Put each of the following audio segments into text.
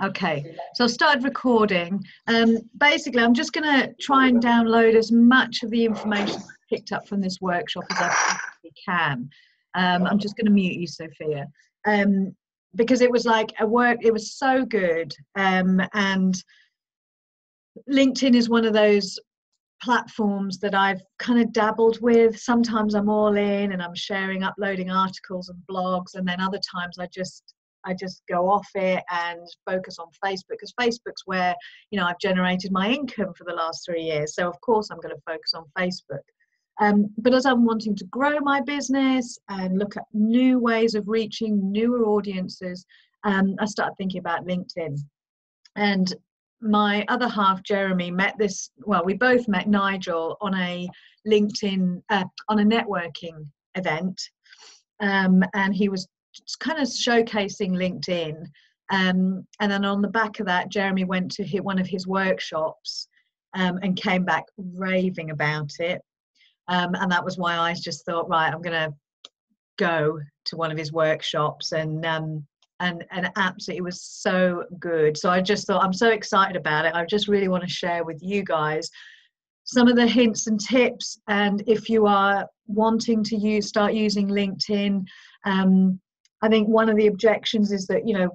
Okay, so I started recording. Basically, I'm just going to try and download as much of the information I picked up from this workshop as I possibly can. I'm just going to mute you, Sophia, because it was like it was so good. And LinkedIn is one of those platforms that I've kind of dabbled with. Sometimes I'm all in and I'm sharing, uploading articles and blogs, and then other times I just go off it and focus on Facebook, because Facebook's where, you know, I've generated my income for the last 3 years. So of course I'm going to focus on Facebook. But as I'm wanting to grow my business and look at new ways of reaching newer audiences, I started thinking about LinkedIn. And my other half, Jeremy, we both met Nigel on a LinkedIn, on a networking event. And he was kind of showcasing LinkedIn. And then on the back of that, Jeremy went to one of his workshops and came back raving about it. And that was why I just thought, right, I'm going to go to one of his workshops, and absolutely, it was so good. So I just thought, I'm so excited about it. I just really want to share with you guys some of the hints and tips. And if you are wanting to start using LinkedIn, I think one of the objections is that, you know,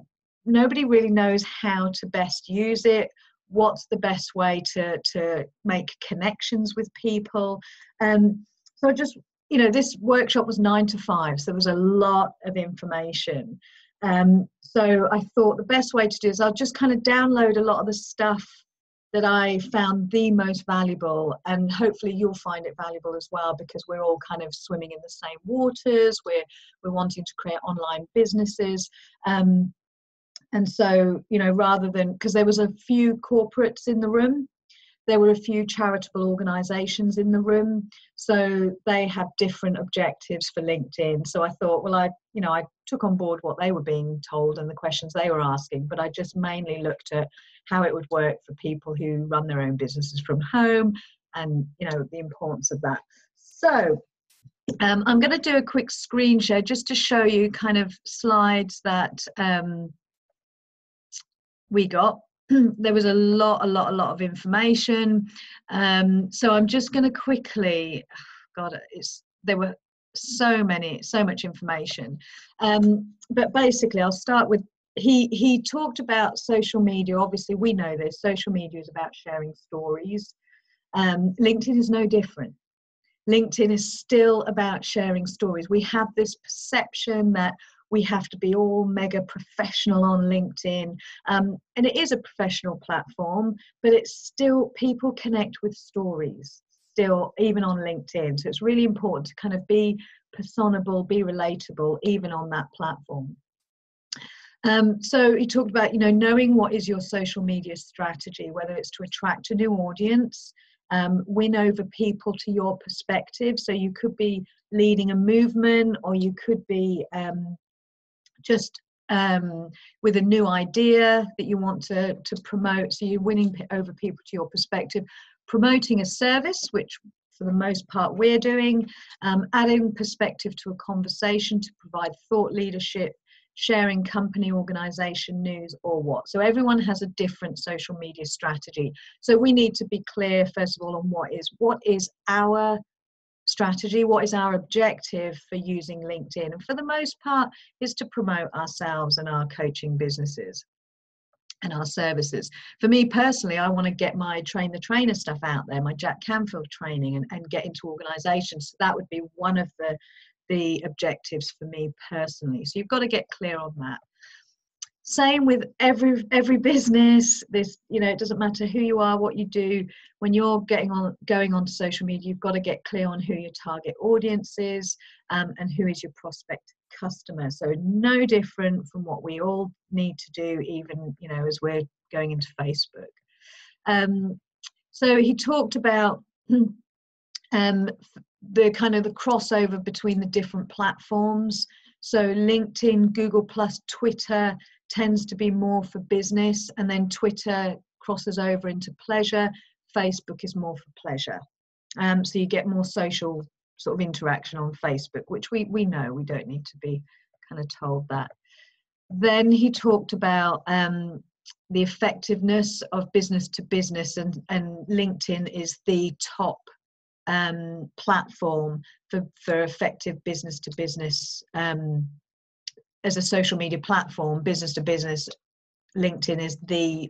nobody really knows how to best use it. What's the best way to make connections with people? So just, you know, this workshop was 9 to 5, so there was a lot of information. So I thought the best way to do is I'll just kind of download a lot of the stuff that I found the most valuable, and hopefully you'll find it valuable as well, because we're all kind of swimming in the same waters. We're wanting to create online businesses. And so, you know, rather than, because there was a few corporates in the room, there were a few charitable organizations in the room, so they have different objectives for LinkedIn. So I thought, well, I took on board what they were being told and the questions they were asking, but I just mainly looked at how it would work for people who run their own businesses from home, and, you know, the importance of that. So I'm going to do a quick screen share just to show you kind of slides that we got. There was a lot of information. So I'm just going to quickly, there were so much information. But basically I'll start with, he talked about social media. Obviously we know this, social media is about sharing stories. LinkedIn is no different. LinkedIn is still about sharing stories. We have this perception that we have to be all mega professional on LinkedIn. And it is a professional platform, but it's still, people connect with stories still, even on LinkedIn. So it's really important to kind of be personable, be relatable, even on that platform. So he talked about, you know, knowing what is your social media strategy, whether it's to attract a new audience, win over people to your perspective. So you could be leading a movement, or you could be just with a new idea that you want to promote. So you're winning over people to your perspective, promoting a service, which for the most part we're doing, adding perspective to a conversation to provide thought leadership, sharing company, organization news, or what. So everyone has a different social media strategy. So we need to be clear, first of all, on what is our strategy, what is our objective for using LinkedIn. And for the most part is to promote ourselves and our coaching businesses and our services. For me personally, I want to get my Train the Trainer stuff out there, my Jack Canfield training, and get into organizations. So that would be one of the objectives for me personally. So you've got to get clear on that. Same with every business. This, you know, it doesn't matter who you are, what you do. When you're going on to social media, you've got to get clear on who your target audience is, and who is your prospect customer. So no different from what we all need to do, even, you know, as we're going into Facebook. So he talked about the kind of the crossover between the different platforms. So LinkedIn, Google Plus, Twitter tends to be more for business, and then Twitter crosses over into pleasure. Facebook is more for pleasure. So you get more social sort of interaction on Facebook, which we know, we don't need to be kind of told that. Then he talked about the effectiveness of business to business, and LinkedIn is the top platform for effective business to business. As a social media platform, business to business, LinkedIn is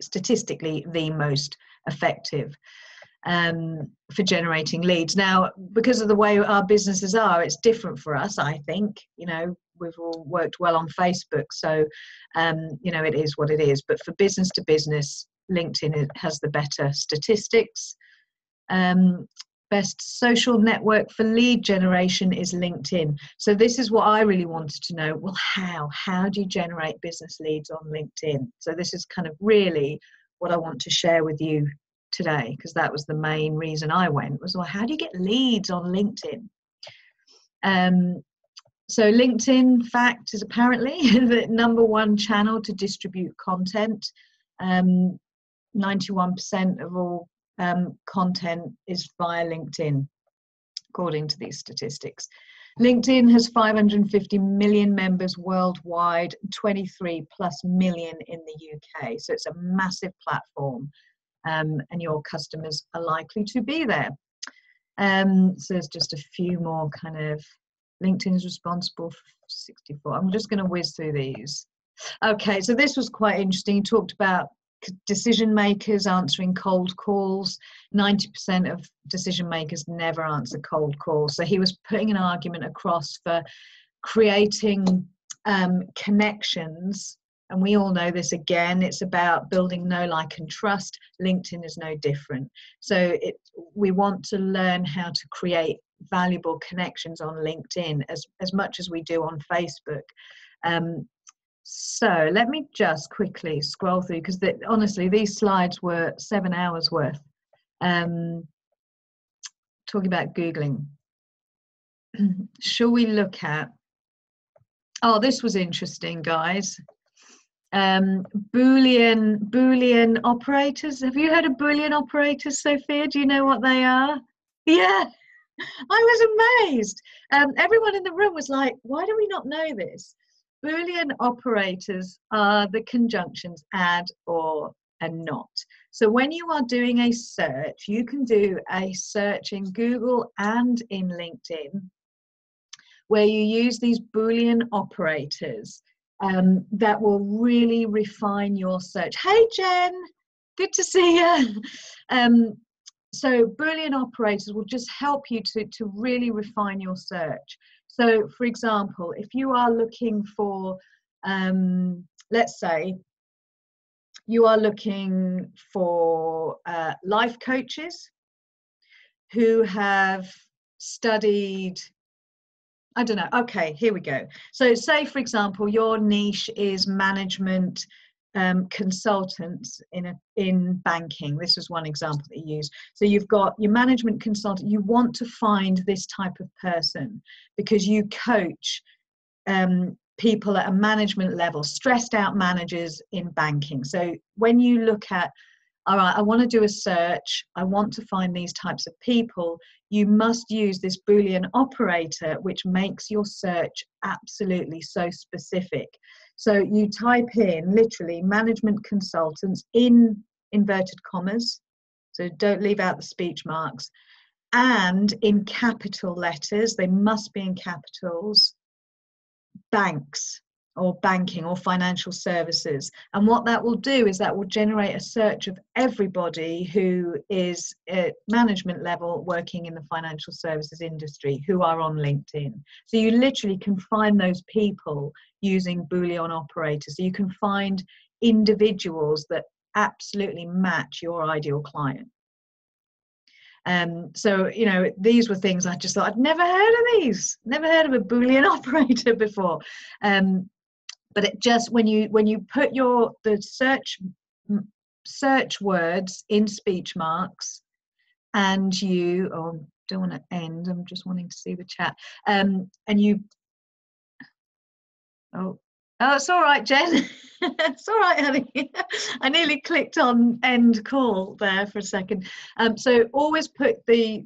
statistically the most effective for generating leads. Now, because of the way our businesses are, it's different for us, I think. You know, we've all worked well on Facebook, so you know, it is what it is. But for business to business, LinkedIn has the better statistics. Best social network for lead generation is LinkedIn. So this is what I really wanted to know. Well, how do you generate business leads on LinkedIn? So this is kind of really what I want to share with you today, because that was the main reason I went, was, well, how do you get leads on LinkedIn? So LinkedIn fact is apparently the #1 channel to distribute content. 91% of all content is via LinkedIn, according to these statistics. LinkedIn has 550 million members worldwide, 23+ million in the UK. So it's a massive platform, and your customers are likely to be there. So there's just a few more kind of, LinkedIn is responsible for 64. I'm just going to whiz through these. Okay, so this was quite interesting. He talked about decision makers answering cold calls. 90% of decision makers never answer cold calls. So he was putting an argument across for creating connections. And we all know this, again, it's about building know, like, and trust. LinkedIn is no different. So we want to learn how to create valuable connections on LinkedIn as much as we do on Facebook. So let me just quickly scroll through, because honestly, these slides were 7 hours worth. Talking about Googling. Shall we look at, oh, this was interesting, guys. Boolean operators. Have you heard of Boolean operators, Sophia? Do you know what they are? Yeah, I was amazed. Everyone in the room was like, why do we not know this? Boolean operators are the conjunctions add, or, and not. So when you are doing a search, you can do a search in Google and in LinkedIn where you use these Boolean operators that will really refine your search. Hey, Jen, good to see you. So Boolean operators will just help you to really refine your search. So, for example, if you are looking for, let's say, you are looking for life coaches who have studied, I don't know, okay, here we go. So say, for example, your niche is management consultants in banking. This is one example that you use. So you've got your management consultant. You want to find this type of person because you coach people at a management level, stressed out managers in banking. So when you look at, all right, I want to do a search, I want to find these types of people, you must use this Boolean operator, which makes your search absolutely so specific. So you type in literally management consultants in inverted commas, so don't leave out the speech marks, and in capital letters, they must be in capitals, banks or banking or financial services. And what that will do is that will generate a search of everybody who is at management level working in the financial services industry who are on LinkedIn. So you literally can find those people using Boolean operators. So you can find individuals that absolutely match your ideal client. So, you know, these were things I just thought, I'd never heard of these, never heard of a Boolean operator before. But it just, when you put the search words in speech marks, and you, oh, don't want to end, I'm just wanting to see the chat, and you, oh, it's all right, Jen. It's all right, honey. I nearly clicked on end call there for a second. So always put the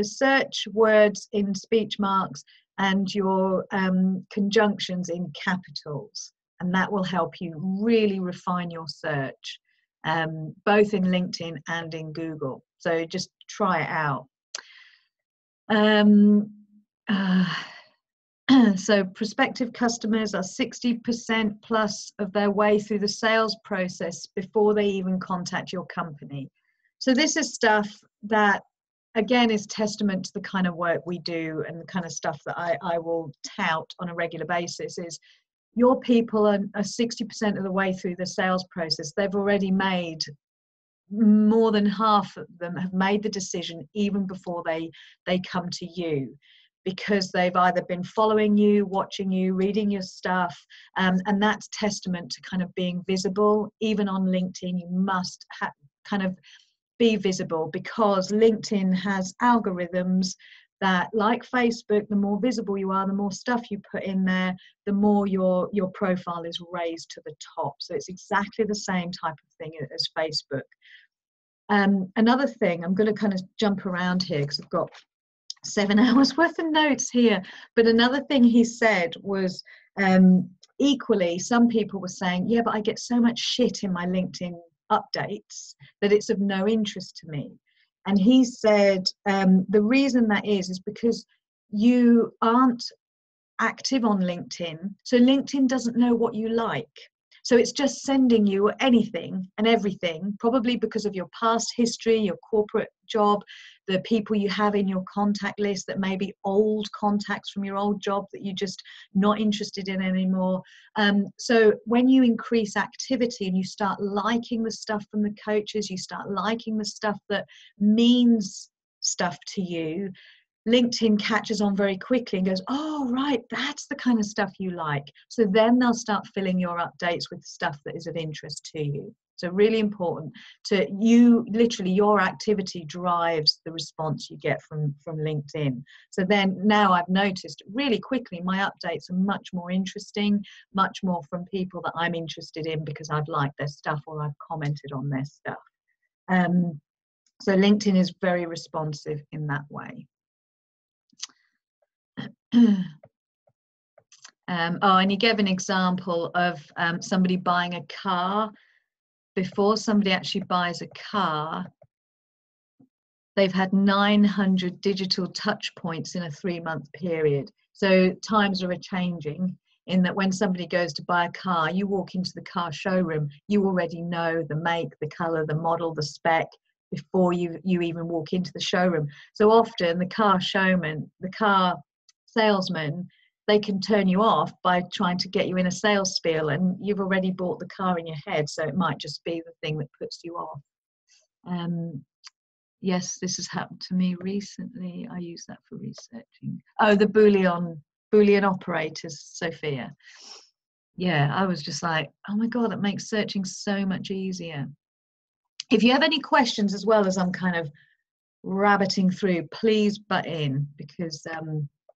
search words in speech marks and your conjunctions in capitals. and that will help you really refine your search, both in LinkedIn and in Google. So just try it out. So prospective customers are 60% plus of their way through the sales process before they even contact your company. So this is stuff that, again, is testament to the kind of work we do and the kind of stuff that I will tout on a regular basis. Is your people are 60% of the way through the sales process. They've already made, more than half of them have made the decision even before they come to you, because they've either been following you, watching you, reading your stuff, and that's testament to kind of being visible. Even on LinkedIn, you must kind of be visible, because LinkedIn has algorithms that, like Facebook, the more visible you are, the more stuff you put in there, the more your profile is raised to the top. So it's exactly the same type of thing as Facebook. Another thing, I'm going to kind of jump around here because I've got 7 hours worth of notes here, but another thing he said was, equally, some people were saying, yeah, but I get so much shit in my LinkedIn updates that it's of no interest to me. And he said, the reason that is because you aren't active on LinkedIn, so LinkedIn doesn't know what you like. So it's just sending you anything and everything, probably because of your past history, your corporate job, the people you have in your contact list that may be old contacts from your old job that you're just not interested in anymore. So when you increase activity and you start liking the stuff from the coaches, you start liking the stuff that means stuff to you, LinkedIn catches on very quickly and goes, oh, right, that's the kind of stuff you like. So then they'll start filling your updates with stuff that is of interest to you. So really important to you, literally your activity drives the response you get from LinkedIn. So then now I've noticed really quickly my updates are much more interesting, much more from people that I'm interested in because I've liked their stuff or I've commented on their stuff. So LinkedIn is very responsive in that way. And he gave an example of somebody buying a car. Before somebody actually buys a car, they've had 900 digital touch points in a 3-month period. So times are changing in that when somebody goes to buy a car, you walk into the car showroom, you already know the make, the color, the model, the spec before you even walk into the showroom. So often the car showman, the car salesman, they can turn you off by trying to get you in a sales spiel, and you've already bought the car in your head, so it might just be the thing that puts you off. Yes, this has happened to me recently. I use that for researching. Oh, the Boolean operators, Sophia. Yeah, I was just like, oh my God, it makes searching so much easier. If you have any questions as well as I'm kind of rabbiting through, please butt in, because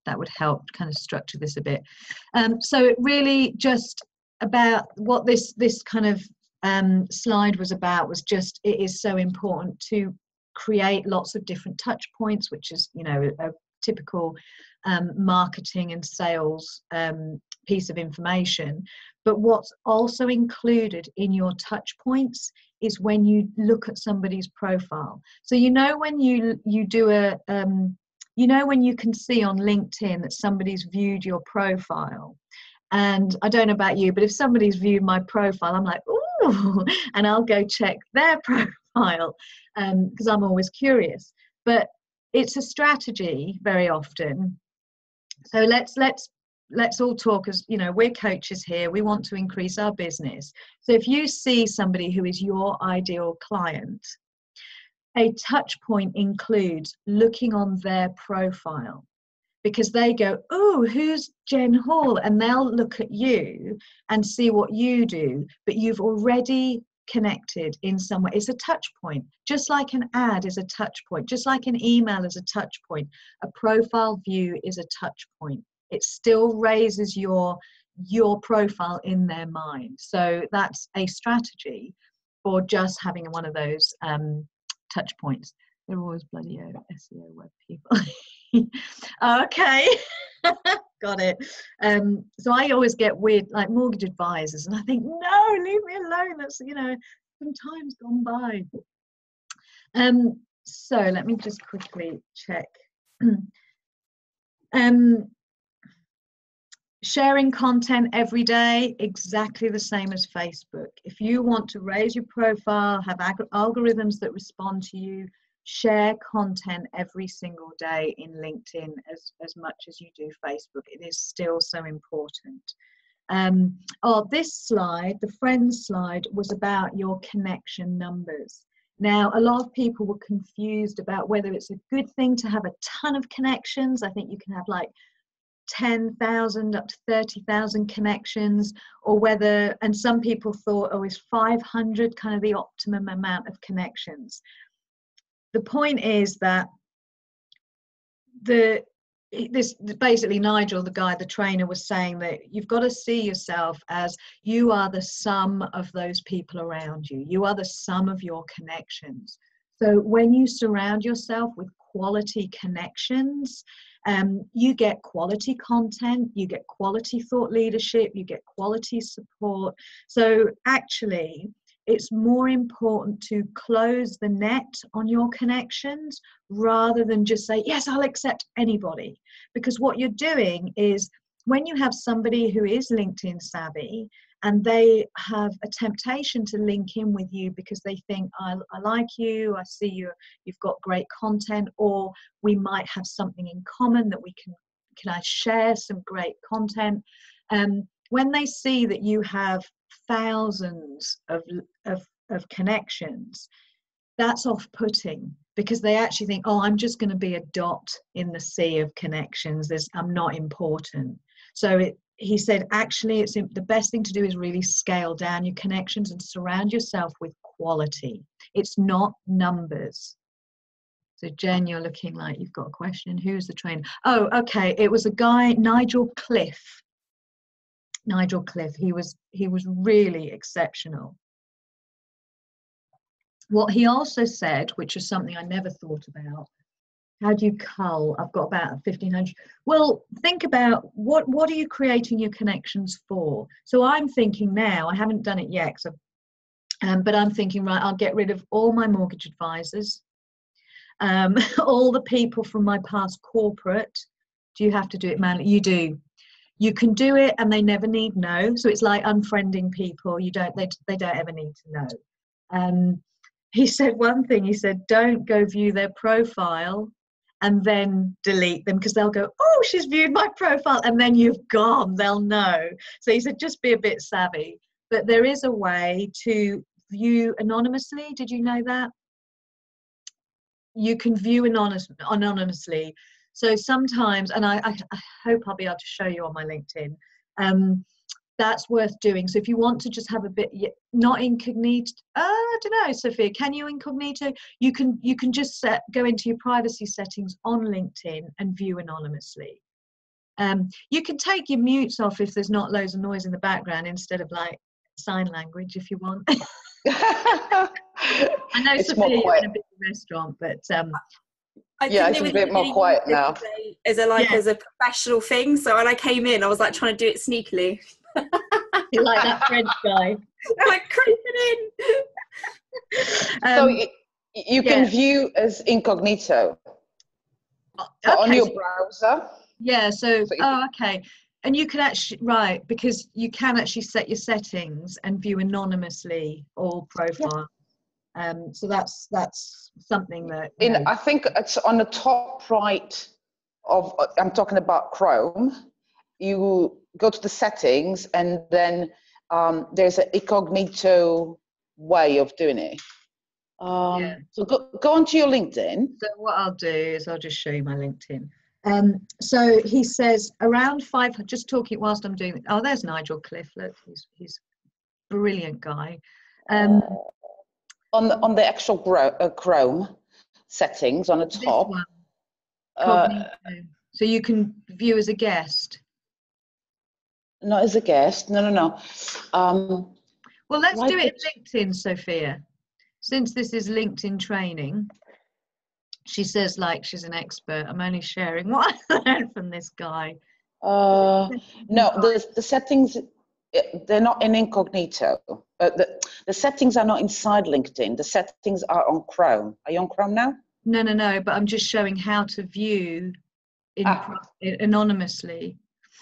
that would help kind of structure this a bit. So it really just about what this kind of slide was about was just, it is so important to create lots of different touch points, which is, you know, a typical marketing and sales piece of information. But what's also included in your touch points is when you look at somebody's profile. So you know when you do a you know when you can see on LinkedIn that somebody's viewed your profile. And I don't know about you, but if somebody's viewed my profile, I'm like, ooh, and I'll go check their profile because I'm always curious. But it's a strategy very often. So let's all talk, as you know, we're coaches here, we want to increase our business. So if you see somebody who is your ideal client, a touch point includes looking on their profile, because they go, oh, who's Jen Hall? And they'll look at you and see what you do, but you've already connected in some way. It's a touch point, just like an ad is a touch point, just like an email is a touch point. A profile view is a touch point. It still raises your profile in their mind. So that's a strategy for just having one of those touch points. They're always bloody SEO web people. Okay. Got it. So I always get weird, like mortgage advisors, and I think, no, leave me alone. That's, you know, some time's gone by. So let me just quickly check. Sharing content every day, exactly the same as Facebook. If you want to raise your profile, have algorithms that respond to you, share content every single day in LinkedIn as much as you do Facebook. It is still so important. This slide, the friends slide, was about your connection numbers. Now, a lot of people were confused about whether it's a good thing to have a ton of connections. I think you can have like 10,000 up to 30,000 connections, or whether, and some people thought, oh, is 500 kind of the optimum amount of connections? The point is that basically Nigel, the guy, the trainer, was saying that you've got to see yourself as you are the sum of those people around you. You are the sum of your connections. So when you surround yourself with quality connections, you get quality content, you get quality thought leadership, you get quality support. So actually, it's more important to close the net on your connections rather than just say, yes, I'll accept anybody. Because what you're doing is, when you have somebody who is LinkedIn savvy and they have a temptation to link in with you because they think, I like you, I see you've got great content, or we might have something in common that we can I share some great content. When they see that you have thousands of connections, that's off-putting, because they actually think, oh, I'm just going to be a dot in the sea of connections. I'm not important. So he said, actually, the best thing to do is really scale down your connections and surround yourself with quality. It's not numbers. So Jen, you're looking like you've got a question. Who's the trainer? Oh, okay. It was a guy, Nigel Cliff. Nigel Cliff. He was really exceptional. What he also said, which is something I never thought about, how do you cull? I've got about 1,500. Well, think about what are you creating your connections for? So I'm thinking now, I haven't done it yet, but I'm thinking, right, I'll get rid of all my mortgage advisors, all the people from my past corporate. Do you have to do it manually? You do. You can do it and they never need know. So it's like unfriending people. They don't ever need to know. He said one thing, he said, don't go view their profile and then delete them, because they'll go, oh, she's viewed my profile, and then you've gone, they'll know. So he said, just be a bit savvy. But there is a way to view anonymously. Did you know that? You can view anonymously. So sometimes, and I hope I'll be able to show you on my LinkedIn, that's worth doing. So if you want to just have a bit, not incognito, I don't know, Sophia, can you incognito? You can just go into your privacy settings on LinkedIn and view anonymously. You can take your mutes off if there's not loads of noise in the background, instead of like sign language, if you want. I know, it's Sophia, you're in a big restaurant, but it's a bit more quiet now. As a professional thing. So when I came in, I was like trying to do it sneakily. You're like that French guy. Like creeping in. So you can view as incognito on your browser. Yeah. So okay. And you can actually, right, because you can actually set your settings and view anonymously all profile. Yeah. So that's something that I think it's on the top right of, I'm talking about Chrome. You go to the settings, and then there's an incognito way of doing it. So go onto your LinkedIn. So what I'll do is I'll just show you my LinkedIn. So he says around 500, just talking whilst I'm doing it. Oh, there's Nigel Cliff. Look, he's a brilliant guy. On the actual Chrome settings on the top. This one. So you can view as a guest. Not as a guest. No. Well, let's do it in LinkedIn, Sophia. Since this is LinkedIn training, she says like she's an expert. I'm only sharing what I learned from this guy. No, the settings, they're not in incognito. The settings are not inside LinkedIn. The settings are on Chrome. Are you on Chrome now? No, but I'm just showing how to view anonymously.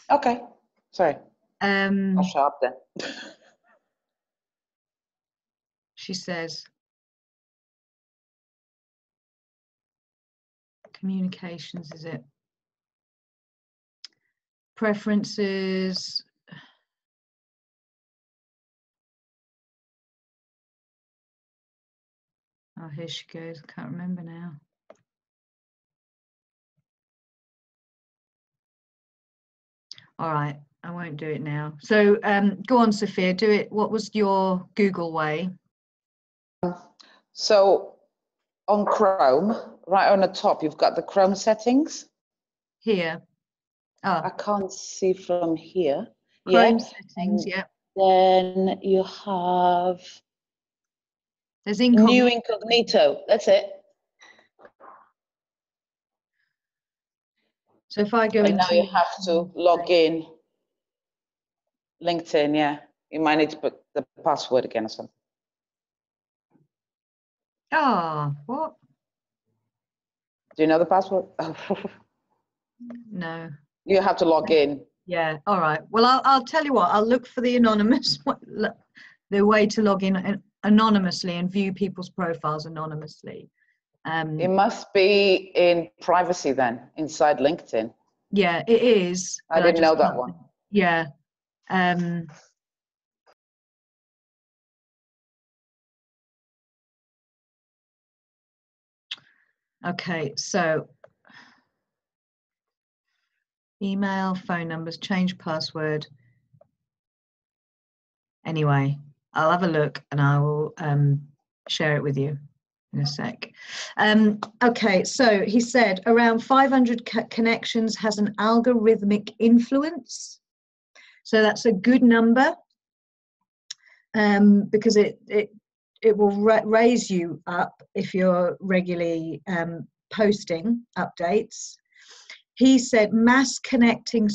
Okay, sorry. I'll shut up then. She says, communications, is it? Preferences. Oh, here she goes. I can't remember now. All right, I won't do it now. So go on, Sophia, do it. What was your Google way? So on Chrome, right on the top, you've got the Chrome settings. Here. Oh. I can't see from here. Chrome settings, yeah. Then you have there's new incognito. That's it. So if I go and now you have to log in LinkedIn, yeah. You might need to put the password again or something. Oh, what? Do you know the password? No. You have to log in. Yeah, all right. Well, I'll tell you what, I'll look for the anonymous, the way to log in anonymously and view people's profiles anonymously. It must be in privacy then, inside LinkedIn. Yeah, it is. I didn't know that one. Yeah. Okay, so email, phone numbers, change password. Anyway, I'll have a look and I will share it with you in a sec. Okay, so he said around 500 connections has an algorithmic influence. So that's a good number because it will raise you up if you're regularly posting updates. He said a mass connecting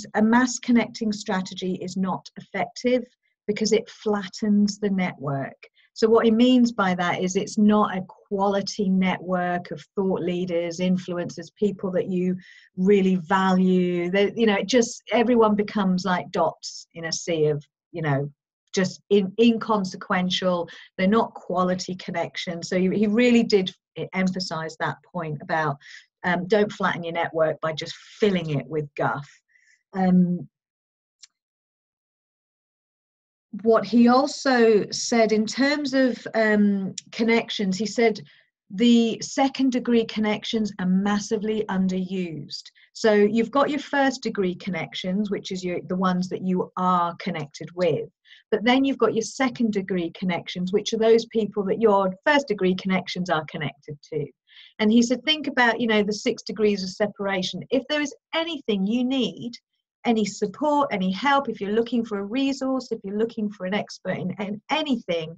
strategy is not effective because it flattens the network. So what he means by that is it's not a quality network of thought leaders, influencers, people that you really value. You know, just everyone becomes like dots in a sea of, you know, just inconsequential. They're not quality connections. So he really did emphasize that point about don't flatten your network by just filling it with guff. What he also said in terms of connections, he said the second degree connections are massively underused. So you've got your first degree connections, which is the ones that you are connected with. But then you've got your second degree connections, which are those people that your first degree connections are connected to. And he said, think about, you know, the 6 degrees of separation. If there is anything you need, any support, any help, if you're looking for a resource, if you're looking for an expert in anything,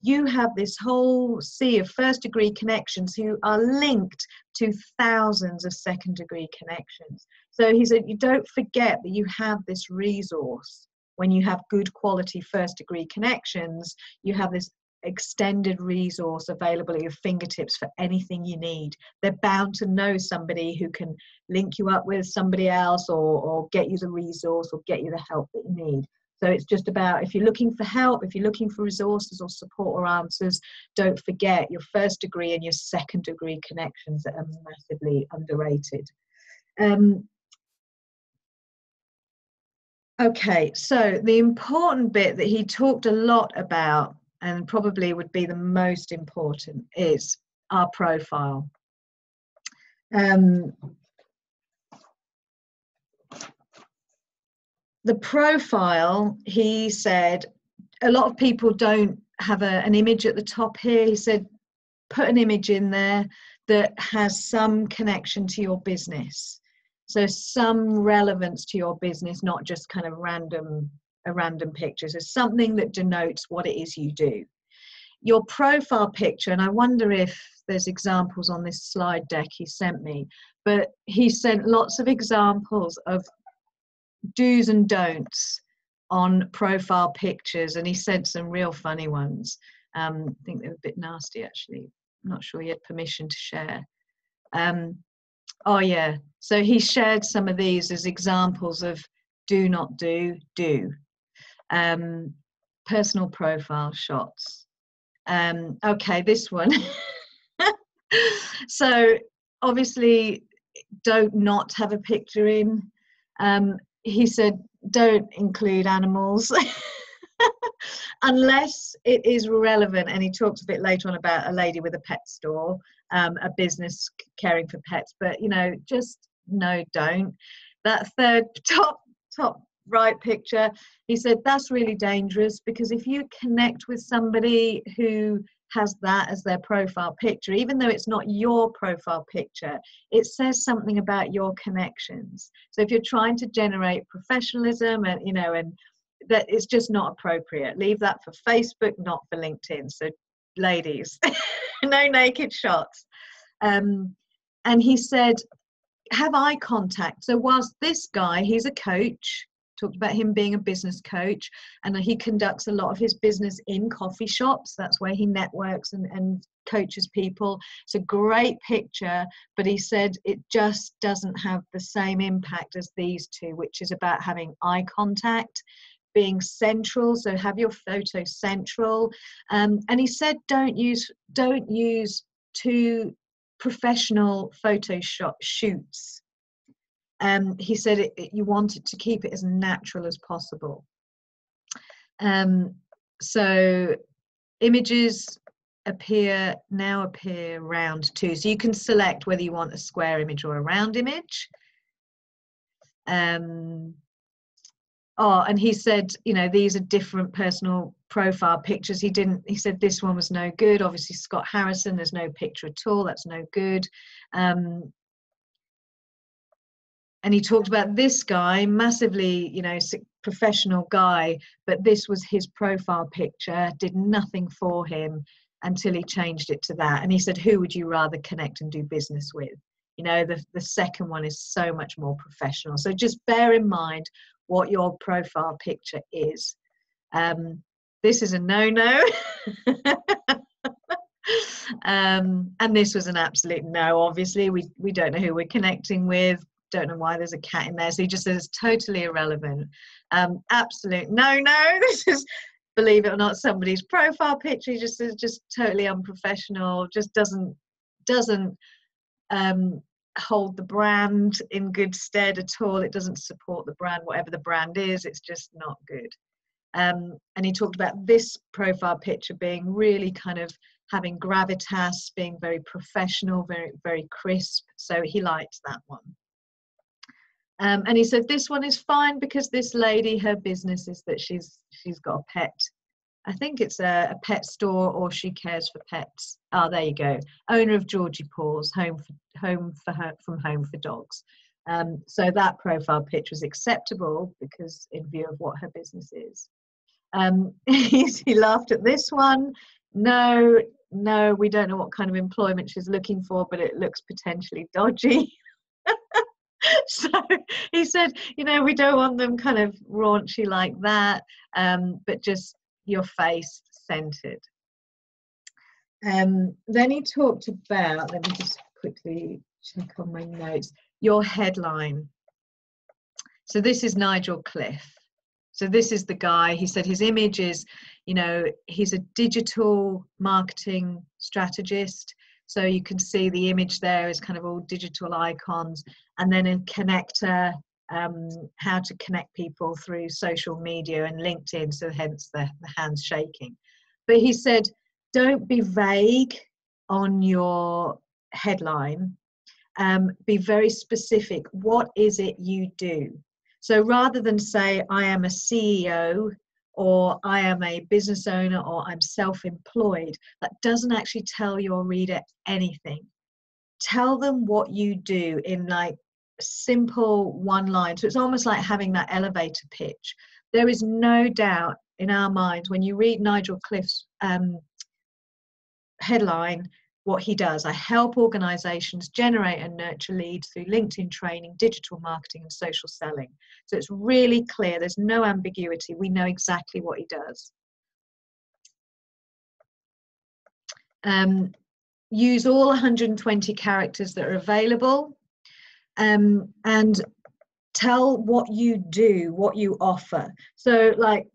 you have this whole sea of first degree connections who are linked to thousands of second degree connections. So he said, you don't forget that you have this resource. When you have good quality first degree connections, you have this extended resource available at your fingertips for anything you need. They're bound to know somebody who can link you up with somebody else or get you the resource or get you the help that you need. So it's just about, if you're looking for help, if you're looking for resources or support or answers, don't forget your first degree and your second degree connections that are massively underrated. Okay, so the important bit that he talked a lot about, and probably would be the most important, is our profile. The profile, he said, a lot of people don't have an image at the top here. He said, put an image in there that has some connection to your business. So some relevance to your business, not just kind of a random picture. So something that denotes what it is you do. Your profile picture, and I wonder if there's examples on this slide deck he sent me, but he sent lots of examples of do's and don'ts on profile pictures, and he said some real funny ones. I think they were a bit nasty, actually. I'm not sure he had permission to share. Oh yeah, so he shared some of these as examples of do not do. Personal profile shots. Okay, this one. So obviously don't not have a picture in. He said don't include animals unless it is relevant, and he talks a bit later on about a lady with a pet store, a business caring for pets, but you know, just no, don't. That third top right picture, he said that's really dangerous, because if you connect with somebody who has that as their profile picture, even though it's not your profile picture, it says something about your connections. So if you're trying to generate professionalism, and you know, and that, it's just not appropriate. Leave that for Facebook, not for LinkedIn. So ladies, no naked shots. And he said have eye contact. So whilst this guy, he's a coach, talked about him being a business coach, and he conducts a lot of his business in coffee shops. That's where he networks and coaches people. It's a great picture, but he said it just doesn't have the same impact as these two, which is about having eye contact, being central. So have your photo central. And he said don't use too professional photo shoots. He said you want it to keep it as natural as possible. So images now appear round too. So you can select whether you want a square image or a round image. Oh, and he said, you know, these are different personal profile pictures. He said this one was no good. Obviously, Scott Harrison, there's no picture at all. That's no good. And he talked about this guy, massively, you know, professional guy, but this was his profile picture, did nothing for him until he changed it to that. And he said, who would you rather connect and do business with? You know, the second one is so much more professional. So just bear in mind what your profile picture is. This is a no-no. And this was an absolute no. Obviously, we don't know who we're connecting with, don't know why there's a cat in there. So he just says totally irrelevant. Absolute no. This is, believe it or not, somebody's profile picture. He just is just totally unprofessional, just doesn't hold the brand in good stead at all. It doesn't support the brand, whatever the brand is. It's just not good. And he talked about this profile picture being really kind of having gravitas, being very professional, very, very crisp. So he liked that one. And he said this one is fine because this lady, her business is that she's got a pet. I think it's a pet store, or she cares for pets. Oh, there you go. Owner of Georgie Paws, home from home for dogs. So that profile picture is acceptable because in view of what her business is. He laughed at this one. No, we don't know what kind of employment she's looking for, but it looks potentially dodgy. So he said, you know, we don't want them kind of raunchy like that, but just your face centered. Then he talked about, let me just quickly check on my notes, your headline. So this is Nigel Cliff. So this is the guy. He said his image is, you know, he's a digital marketing strategist. So you can see the image there is kind of all digital icons, and then a connector, how to connect people through social media and LinkedIn, so hence the hands shaking. But he said, don't be vague on your headline. Be very specific. What is it you do? So rather than say, I am a CEO, or I am a business owner, or I'm self-employed, that doesn't actually tell your reader anything. Tell them what you do in like simple one line. So it's almost like having that elevator pitch. There is no doubt in our minds when you read Nigel Cliff's headline, what he does. I help organizations generate and nurture leads through LinkedIn training, digital marketing, and social selling. So it's really clear. There's no ambiguity. We know exactly what he does. Use all 120 characters that are available, and tell what you do, what you offer. So like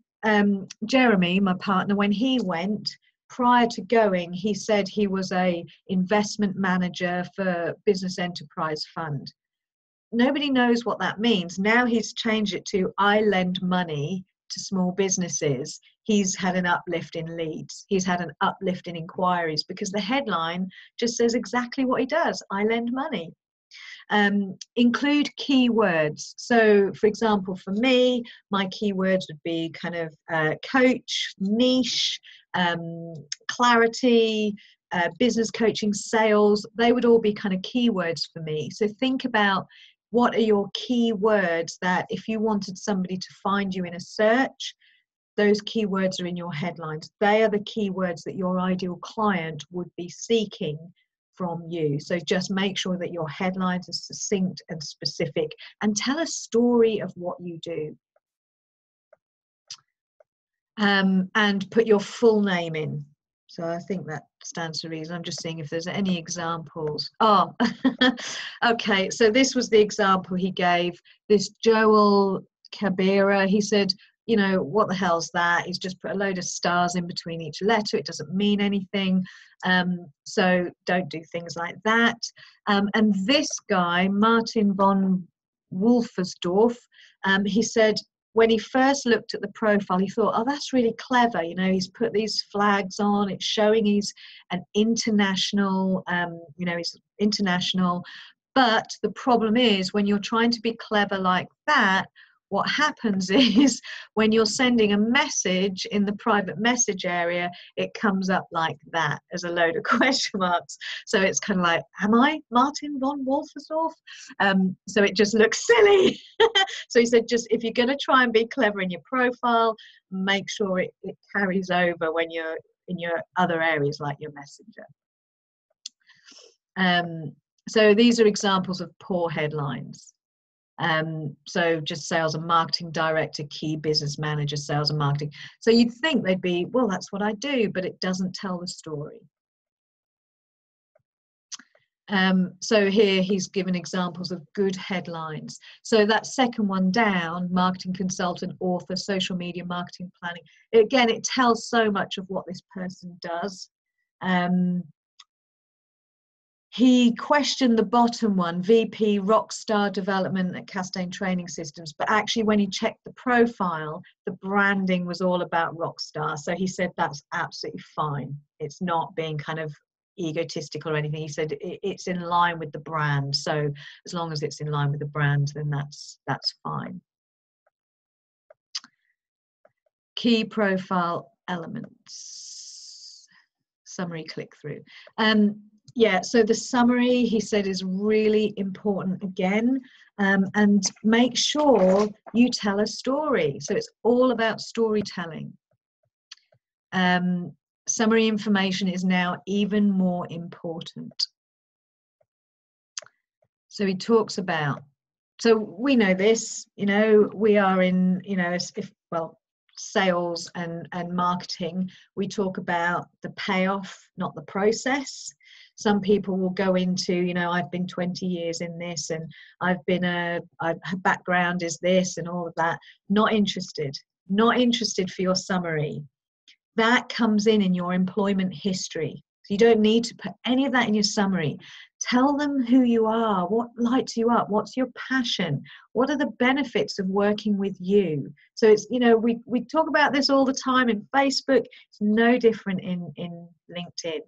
Jeremy, my partner, when he went, prior to going, he said he was a investment manager for Business Enterprise Fund. Nobody knows what that means. Now he's changed it to I lend money to small businesses. He's had an uplift in leads. He's had an uplift in inquiries because the headline just says exactly what he does. I lend money. Include keywords. So for example, for me, my keywords would be kind of coach, niche, clarity, business coaching, sales. They would all be kind of keywords for me. So think about what are your keywords that if you wanted somebody to find you in a search, those keywords are in your headlines. They are the keywords that your ideal client would be seeking from you. So just make sure that your headlines are succinct and specific, and tell a story of what you do. And put your full name in. So I think that stands to reason. I'm just seeing if there's any examples. Oh, okay. So this was the example he gave. This Joel Kabira, he said, you know, what the hell's that? He's just put a load of stars in between each letter. It doesn't mean anything. So don't do things like that. And this guy, Martin von Wolfersdorf, he said, when he first looked at the profile, he thought, oh, that's really clever. You know, he's put these flags on. It's showing he's an international, you know, he's international. But the problem is when you're trying to be clever like that, what happens is when you're sending a message in the private message area, it comes up like that as a load of question marks. So it's kind of like, am I Martin von Wolfersdorf? So it just looks silly. So he said, just if you're going to try and be clever in your profile, make sure it carries over when you're in your other areas like your messenger. So these are examples of poor headlines. So just sales and marketing director, key business manager, sales and marketing. So you'd think they'd be, well, that's what I do, but it doesn't tell the story. So here he's given examples of good headlines. So that second one down, marketing consultant, author, social media marketing planning. Again, it tells so much of what this person does. He questioned the bottom one, VP Rockstar Development at Castaigne Training Systems, but actually when he checked the profile, the branding was all about Rockstar. So he said that's absolutely fine. It's not being kind of egotistical or anything. He said it's in line with the brand. So as long as it's in line with the brand, then that's fine. Key profile elements. Summary click through. Yeah, so the summary, he said, is really important again, and make sure you tell a story. So it's all about storytelling. Summary information is now even more important. So he talks about, so we know this, you know, we are in, you know, sales and marketing, we talk about the payoff, not the process. Some people will go into, you know, I've been 20 years in this and I've been her background is this and all of that. Not interested for your summary. That comes in your employment history. So you don't need to put any of that in your summary. Tell them who you are, what lights you up, what's your passion, what are the benefits of working with you. So it's, you know, we talk about this all the time in Facebook. It's no different in LinkedIn.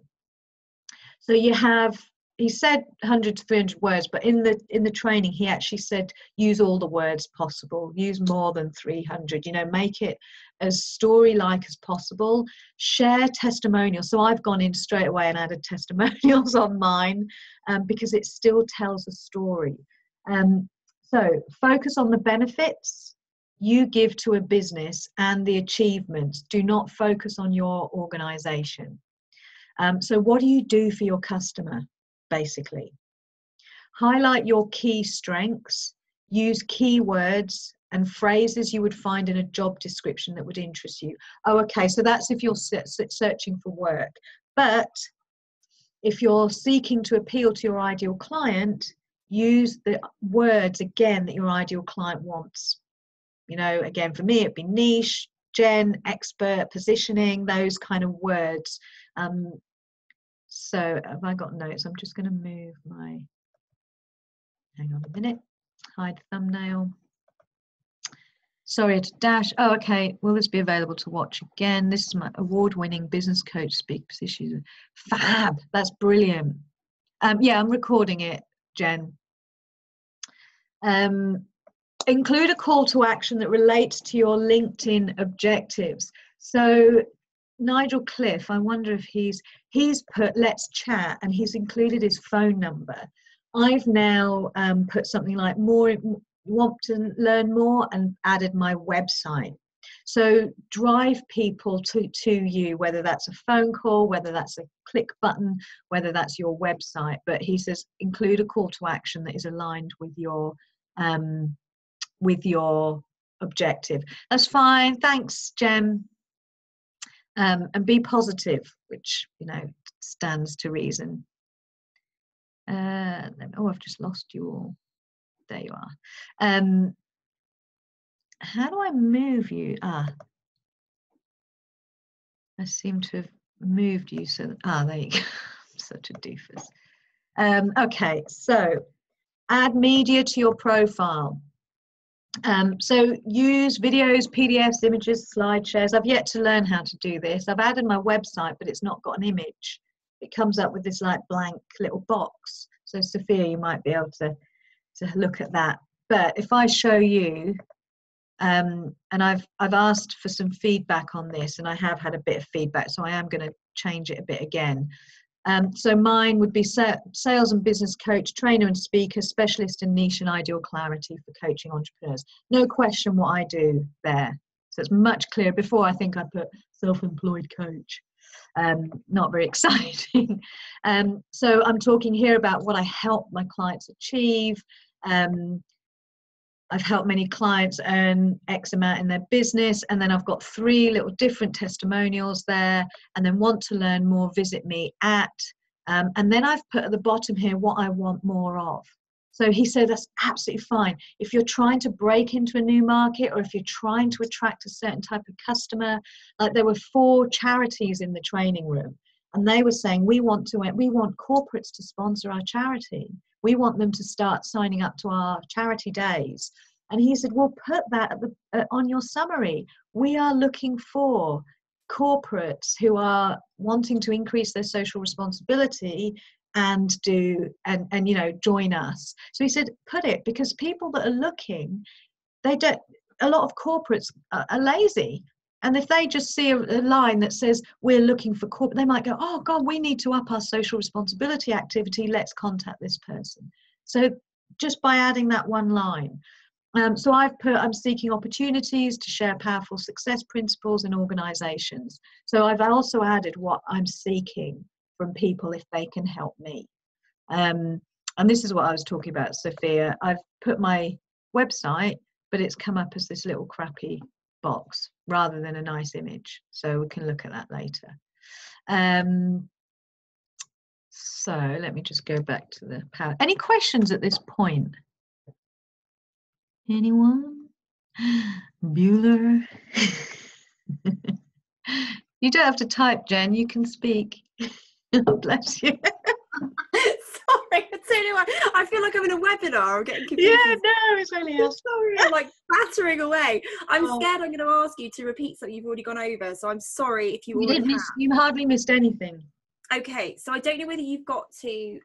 So you have, he said 100 to 300 words, but in the training, he actually said, use all the words possible, use more than 300, you know, make it as story-like as possible, share testimonials. So I've gone in straight away and added testimonials on mine because it still tells a story. So focus on the benefits you give to a business and the achievements. Do not focus on your organization. So what do you do for your customer, basically? Highlight your key strengths, use keywords and phrases you would find in a job description that would interest you. Oh, okay, so that's if you're searching for work. But if you're seeking to appeal to your ideal client, use the words again that your ideal client wants. You know, again, for me, it'd be niche, gen, expert, positioning, those kind of words. So have I got notes? I'm just going to move my, hang on a minute, hide thumbnail. Sorry to dash. Oh, okay. Will this be available to watch again? This is my award-winning business coach speak position. Fab. That's brilliant. Yeah, I'm recording it, Jen. Include a call to action that relates to your LinkedIn objectives. So Nigel Cliff, I wonder if he's put let's chat, and he's included his phone number. I've now put something like want to learn more and added my website. So drive people to you, whether that's a phone call, whether that's a click button, whether that's your website. But he says include a call to action that is aligned with your objective. That's fine. Thanks, Jem. And be positive, which, you know, stands to reason. Oh, I've just lost you all. There you are. How do I move you? I seem to have moved you. So, there you go. I'm such a doofus. Okay, so add media to your profile. So use videos, PDFs, images, slide shares. I've yet to learn how to do this. I've added my website, but it's not got an image. It comes up with this like blank little box. So Sophia, you might be able to look at that. But if I show you, and I've asked for some feedback on this, and I have had a bit of feedback, so I am going to change it a bit again. So mine would be sales and business coach, trainer and speaker, specialist in niche and ideal clarity for coaching entrepreneurs. No question what I do there. So it's much clearer. Before, I think I put self-employed coach. Not very exciting. So I'm talking here about what I help my clients achieve. I've helped many clients earn X amount in their business, and then I've got 3 little different testimonials there, and then want to learn more, visit me at, and then I've put at the bottom here what I want more of. So he said that's absolutely fine. If you're trying to break into a new market, or if you're trying to attract a certain type of customer, like there were 4 charities in the training room, and they were saying, we want corporates to sponsor our charity. We want them to start signing up to our charity days. And he said, well, put that on your summary. We are looking for corporates who are wanting to increase their social responsibility and you know, join us. So he said, put it, because people that are looking, a lot of corporates are lazy. And if they just see a line that says, we're looking for corporate, they might go, oh God, we need to up our social responsibility activity. Let's contact this person. So just by adding that one line. So I've put, I'm seeking opportunities to share powerful success principles in organizations. So I've also added what I'm seeking from people if they can help me. And this is what I was talking about, Sophia. I've put my website, but it's come up as this little crappy box rather than a nice image, so we can look at that later. So let me just go back to the power. Any questions at this point? Anyone? Bueller? You don't have to type, Jen, you can speak. Oh, bless you. Sorry, it's only I feel like I'm in a webinar. I'm getting confused. Yeah, no, it's only us. Sorry, I'm like battering away. I'm scared I'm going to ask you to repeat something you've already gone over. So I'm sorry if you already have. You hardly missed anything. Okay, so I don't know whether you've got to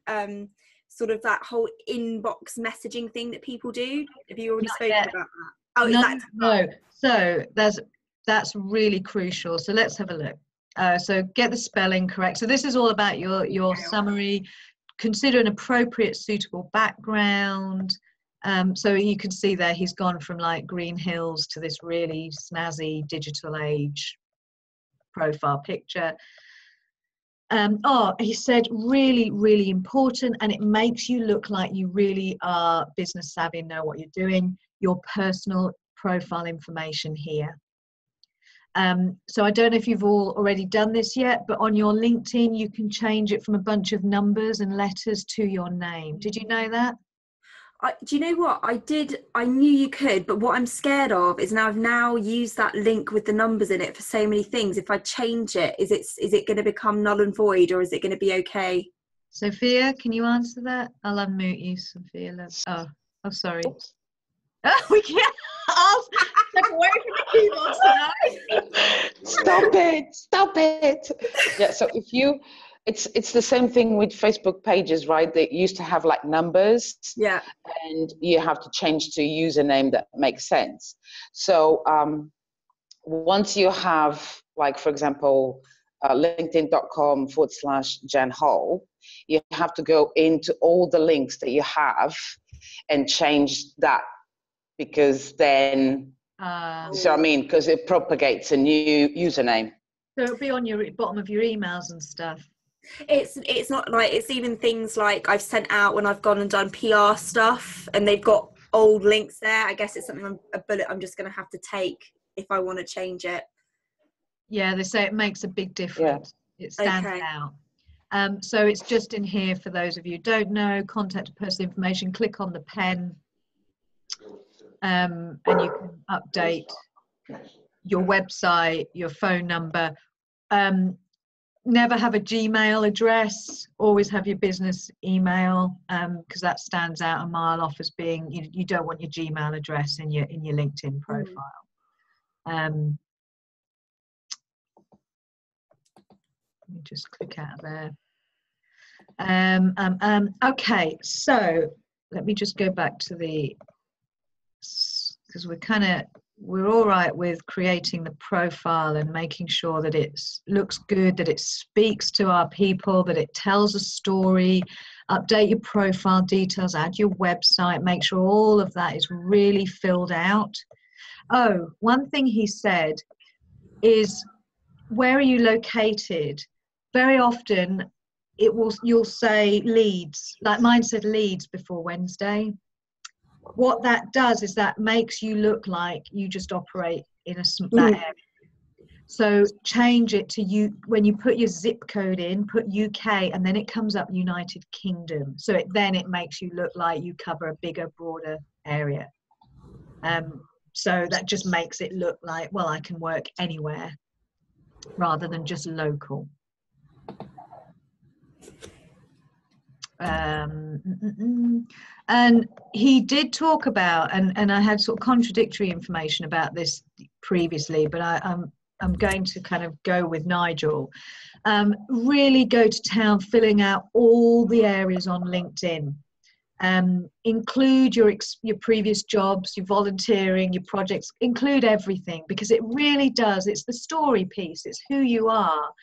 sort of that whole inbox messaging thing that people do. Have you already spoken about that? Oh, no. So that's really crucial. So let's have a look. So get the spelling correct. So this is all about your summary. Consider an appropriate, suitable background. So you can see there he's gone from like Green Hills to this really snazzy digital age profile picture. He said really, really important, and it makes you look like you really are business savvy and know what you're doing. Your personal profile information here. So I don't know if you've all already done this yet, but on your LinkedIn, you can change it from a bunch of numbers and letters to your name. Did you know that? Do you know what I did? I knew you could, but what I'm scared of is I've now used that link with the numbers in it for so many things. If I change it, is it going to become null and void, or is it going to be okay? Sophia, can you answer that? I'll unmute you, Sophia. Oh, sorry. Oh, we can't. I'll step away from the keyboard tonight. Stop it. Yeah, so if you, it's the same thing with Facebook pages, right? They used to have like numbers. Yeah. And you have to change to a username that makes sense. So once you have, like, for example, linkedin.com/Jen Hall, you have to go into all the links that you have and change that, because then, so I mean, because it propagates a new username. So it'll be on your bottom of your emails and stuff. It's not like, it's even things like I've sent out when I've gone and done PR stuff, and they've got old links there. I guess it's something, a bullet I'm just going to have to take if I want to change it. Yeah, they say it makes a big difference. Yeah. It stands out. So it's just in here for those of you who don't know. Contact person information, click on the pen, and you can update your website, your phone number. Never have a Gmail address. Always have your business email, because that stands out a mile off as being, you don't want your Gmail address in your LinkedIn profile. Let me just click out of there. Okay, so let me just go back to because we're all right with creating the profile and making sure that it looks good, that it speaks to our people, that it tells a story. Update your profile details, add your website, make sure all of that is really filled out. Oh, one thing he said is, where are you located? Very often you'll say Leeds, like mine said Leeds before Wednesday. What that does is that makes you look like you just operate in that area. So change it to when you put your zip code in, put UK, and then it comes up United Kingdom. So it makes you look like you cover a bigger, broader area. So that just makes it look like, well, I can work anywhere rather than just local. And he did talk about, and I had sort of contradictory information about this previously, but I'm going to kind of go with Nigel. Really go to town filling out all the areas on LinkedIn. Include your previous jobs, your volunteering, your projects, include everything, because it really does. It's the story piece. It's who you are.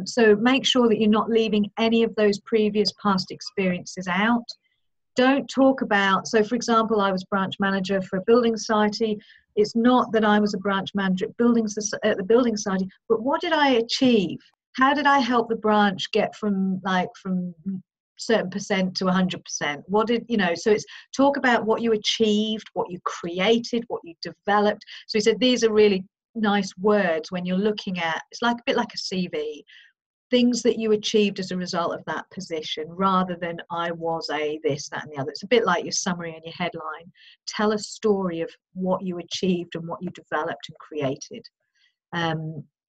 So make sure that you're not leaving any of those previous past experiences out. Don't talk about, so for example, I was branch manager for a building society. It's not that I was a branch manager at the building society, but what did I achieve? How did I help the branch get from certain percent to 100%? What did, so it's talk about what you achieved, what you created, what you developed. So he said these are really nice words when you're looking at, it's like a bit like a CV, things that you achieved as a result of that position, rather than I was a this, that and the other. It's a bit like your summary and your headline. Tell a story of what you achieved and what you developed and created.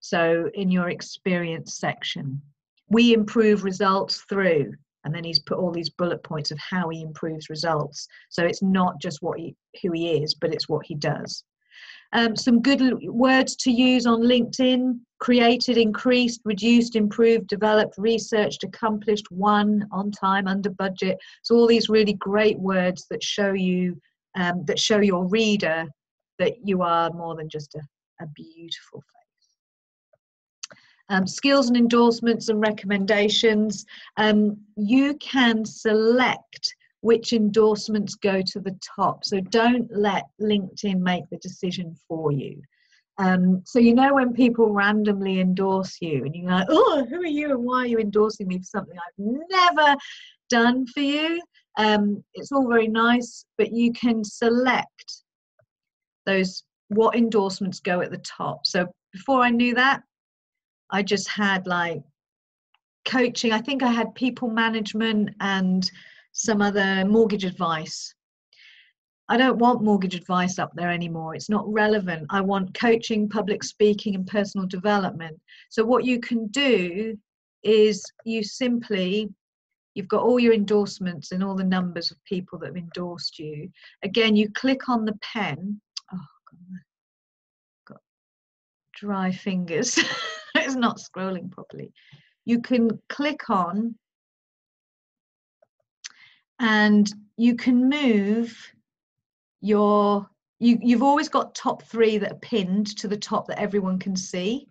So in your experience section, we improve results through, and then he's put all these bullet points of how he improves results. So it's not just who he is, but it's what he does. Some good words to use on LinkedIn: created, increased, reduced, improved, developed, researched, accomplished, won, on time, under budget. So all these really great words that show you, that show your reader that you are more than just a beautiful face. Skills and endorsements and recommendations. You can select which endorsements go to the top. So don't let LinkedIn make the decision for you. So you know when people randomly endorse you and you're like, oh, who are you and why are you endorsing me for something I've never done for you? It's all very nice, but you can select what endorsements go at the top. So before I knew that, I just had like coaching. I think I had people management and some other mortgage advice. I don't want mortgage advice up there anymore. It's not relevant. I want coaching, public speaking, and personal development. So what you can do is you've got all your endorsements and all the numbers of people that have endorsed you. Again, you click on the pen. Oh, God, I've got dry fingers. It's not scrolling properly. You can click on and you can move you've always got top 3 that are pinned to the top that everyone can see.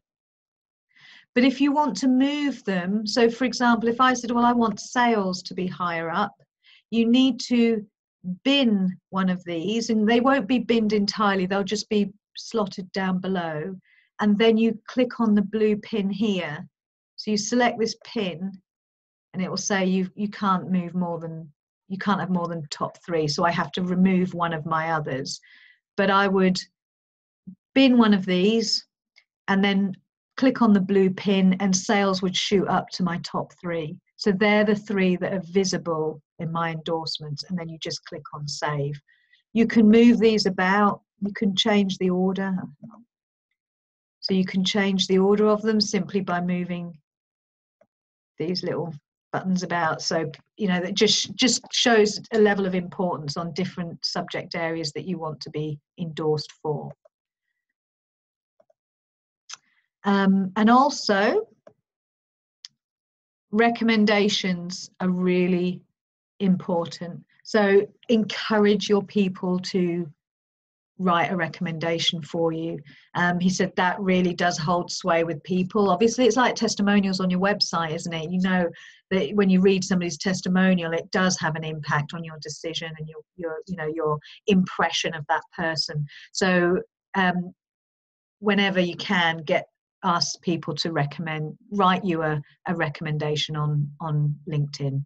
But if you want to move them, so for example, if I said, well, I want sales to be higher up, you need to bin one of these, and they won't be binned entirely, they'll just be slotted down below. And then you click on the blue pin here. So you select this pin and it will say you can't move more than, you can't have more than top 3. So I have to remove one of my others. But I would bin one of these and then click on the blue pin and sales would shoot up to my top 3. So they're the 3 that are visible in my endorsements, and then you just click on save. You can move these about, you can change the order. So you can change the order of them simply by moving these little buttons about. So, you know, that just shows a level of importance on different subject areas that you want to be endorsed for. And also, recommendations are really important. So encourage your people to write a recommendation for you. He said that really does hold sway with people. Obviously, it's like testimonials on your website, isn't it? You know that when you read somebody's testimonial, it does have an impact on your decision and your impression of that person. So whenever you can, ask people to write you a recommendation on LinkedIn.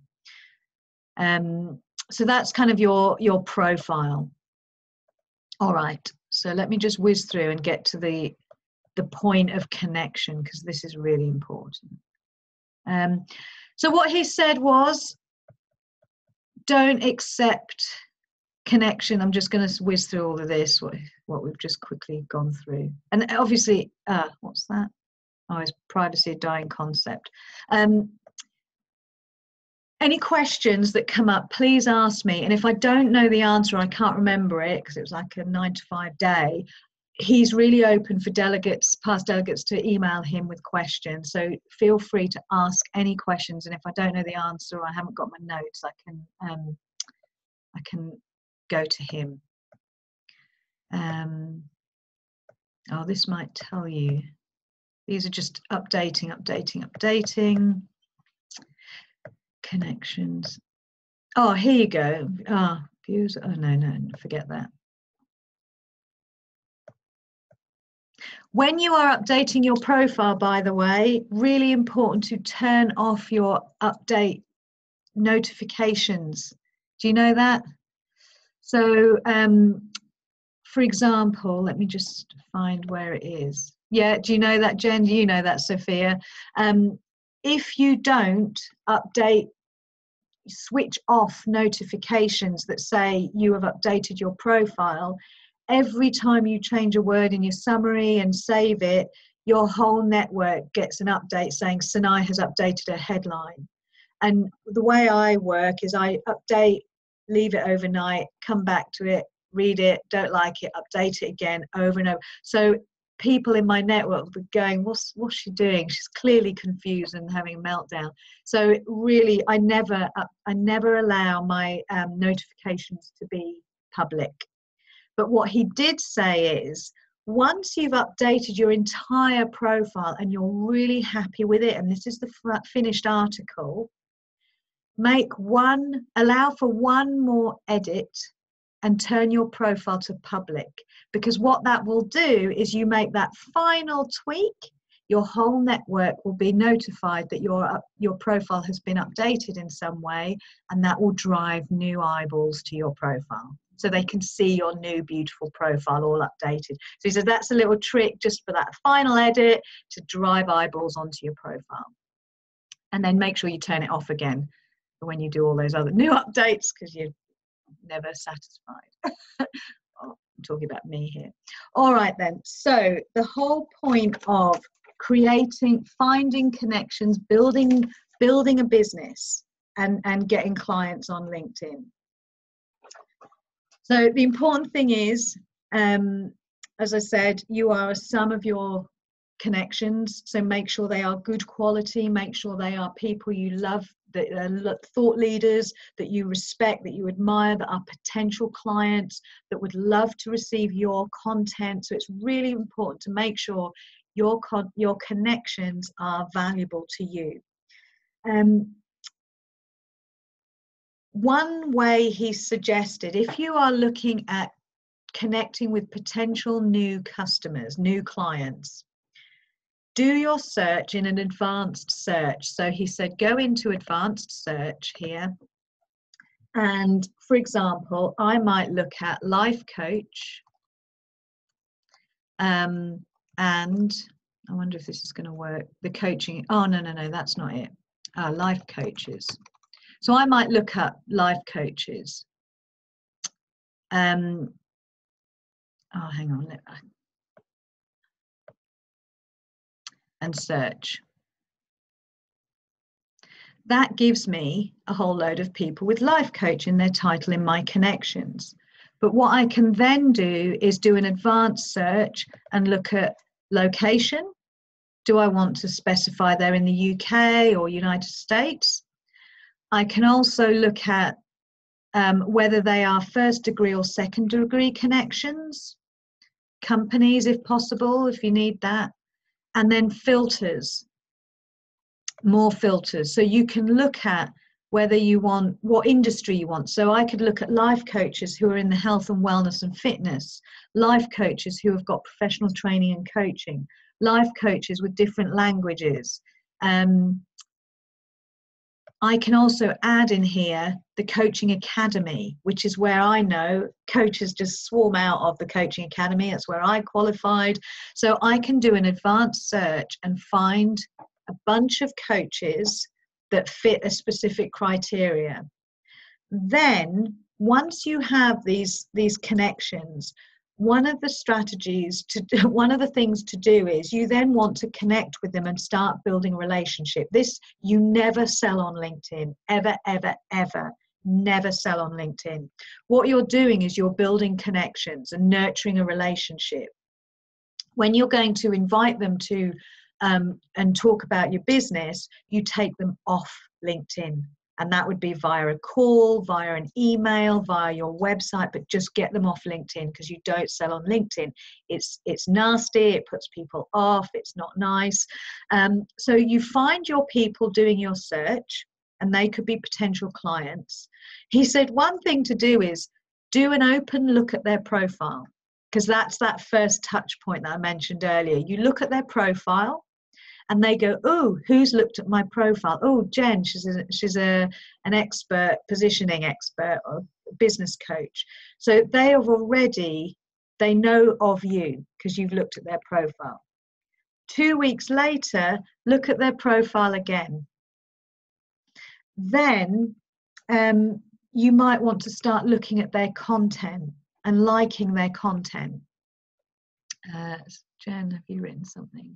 So that's kind of your profile. All right, so let me just whiz through and get to the point of connection, because this is really important. So what he said was, don't accept connection. I'm just going to whiz through all of this, what we've just quickly gone through. And obviously, what's that? Oh, it's privacy, a dying concept. Any questions that come up, please ask me. And if I don't know the answer, I can't remember it because it was like a 9-to-5 day, he's really open for past delegates to email him with questions. So feel free to ask any questions. And if I don't know the answer or I haven't got my notes, I can go to him. Oh, this might tell you. These are just updating. Connections. Oh, here you go. Views. Oh, no, forget that. When you are updating your profile, by the way, really important to turn off your update notifications. Do you know that? So, for example, let me just find where it is. Yeah, do you know that, Jen? Do you know that, Sophia? If you don't switch off notifications that say you have updated your profile, every time you change a word in your summary and save it, your whole network gets an update saying Sanai has updated her headline. And the way I work is I update, leave it overnight, come back to it, read it, don't like it, update it again over and over. So people in my network were going, what's she doing? She's clearly confused and having a meltdown. So really, I never allow my notifications to be public. But what he did say is, once you've updated your entire profile and you're really happy with it, and this is the finished article, allow for one more edit and turn your profile to public, because what that will do is you make that final tweak, your whole network will be notified that your profile has been updated in some way, and that will drive new eyeballs to your profile. So they can see your new beautiful profile all updated. So he says that's a little trick just for that final edit to drive eyeballs onto your profile. And then make sure you turn it off again when you do all those other new updates, because you're never satisfied. I'm talking about me here. All right then. So the whole point of finding connections, building a business and getting clients on LinkedIn. So the important thing is, as I said, you are a sum of your connections. So make sure they are good quality, make sure they are people you love, that are thought leaders that you respect, that you admire, that are potential clients that would love to receive your content. So it's really important to make sure your connections are valuable to you. One way he suggested, if you are looking at connecting with potential new customers, new clients, do your search in an advanced search. So he said, go into advanced search here. And for example, I might look at life coach. And I wonder if this is going to work. The coaching. Oh, no, that's not it. Life coaches. So I might look up life coaches. Oh, hang on. And search. That gives me a whole load of people with life coach in their title in my connections. But what I can then do is do an advanced search and look at location. Do I want to specify they're in the UK or United States? I can also look at whether they are first degree or second degree connections, companies if possible, if you need that, and then filters, more filters. So you can look at whether you want, what industry you want. So I could look at life coaches who are in the health and wellness and fitness, life coaches who have got professional training and coaching, life coaches with different languages. I can also add in here the Coaching Academy, which is where I know coaches just swarm out of the Coaching Academy. That's where I qualified. So I can do an advanced search and find a bunch of coaches that fit a specific criteria. Then, once you have these connections, one of the things to do is you then want to connect with them and start building a relationship. This, you never sell on LinkedIn, ever, ever, ever. Never sell on LinkedIn. What you're doing is you're building connections and nurturing a relationship. When you're going to invite them to and talk about your business, you take them off LinkedIn. And that would be via a call, via an email, via your website, but just get them off LinkedIn, because you don't sell on LinkedIn. It's nasty, it puts people off, it's not nice. So you find your people doing your search, and they could be potential clients. He said one thing to do is do an open look at their profile, because that's that first touch point that I mentioned earlier. You look at their profile, and they go, oh, who's looked at my profile? Oh, Jen, she's an expert, positioning expert or business coach. So they know of you because you've looked at their profile. 2 weeks later, look at their profile again. Then you might want to start looking at their content and liking their content. Jen, have you written something?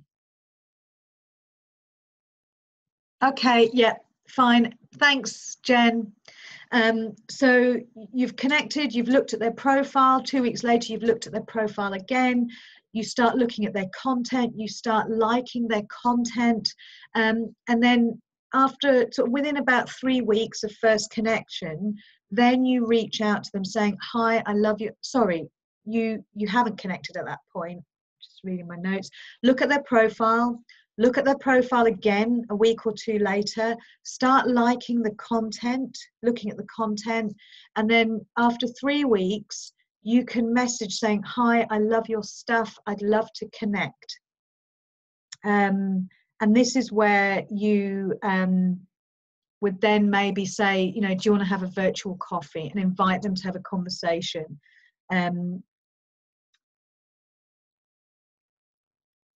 Okay, yeah, fine. Thanks, Jen. So you've connected, you've looked at their profile. 2 weeks later, you've looked at their profile again. You start looking at their content, you start liking their content. And then after, sort of within about 3 weeks of first connection, then you reach out to them saying, hi, I love you. Sorry, you haven't connected at that point. Just reading my notes. Look at their profile. look at their profile again a week or two later, start liking the content, looking at the content, and then after 3 weeks, you can message saying, hi, I love your stuff, I'd love to connect. And this is where you would then maybe say, you know, do you want to have a virtual coffee, and invite them to have a conversation.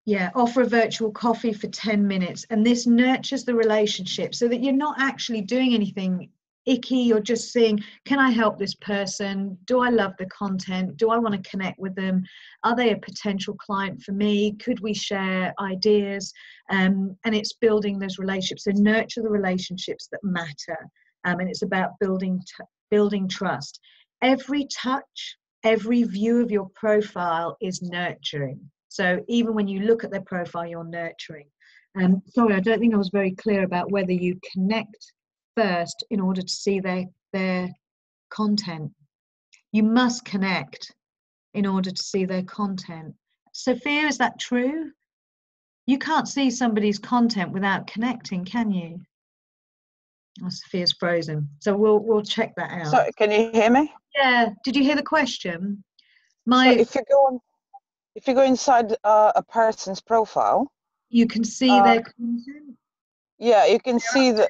Yeah, offer a virtual coffee for 10 minutes. And this nurtures the relationship so that you're not actually doing anything icky. You're just saying, can I help this person? Do I love the content? Do I want to connect with them? Are they a potential client for me? Could we share ideas? And it's building those relationships. So nurture the relationships that matter. And it's about building trust. Every touch, every view of your profile is nurturing. So even when you look at their profile, you're nurturing. Sorry, I don't think I was very clear about whether you connect first in order to see their content. You must connect in order to see their content. Sophia, is that true? You can't see somebody's content without connecting, can you? Oh, Sophia's frozen. So we'll check that out. So can you hear me? Yeah. Did you hear the question? So if you go inside a person's profile, you can see their content. Yeah, you can see that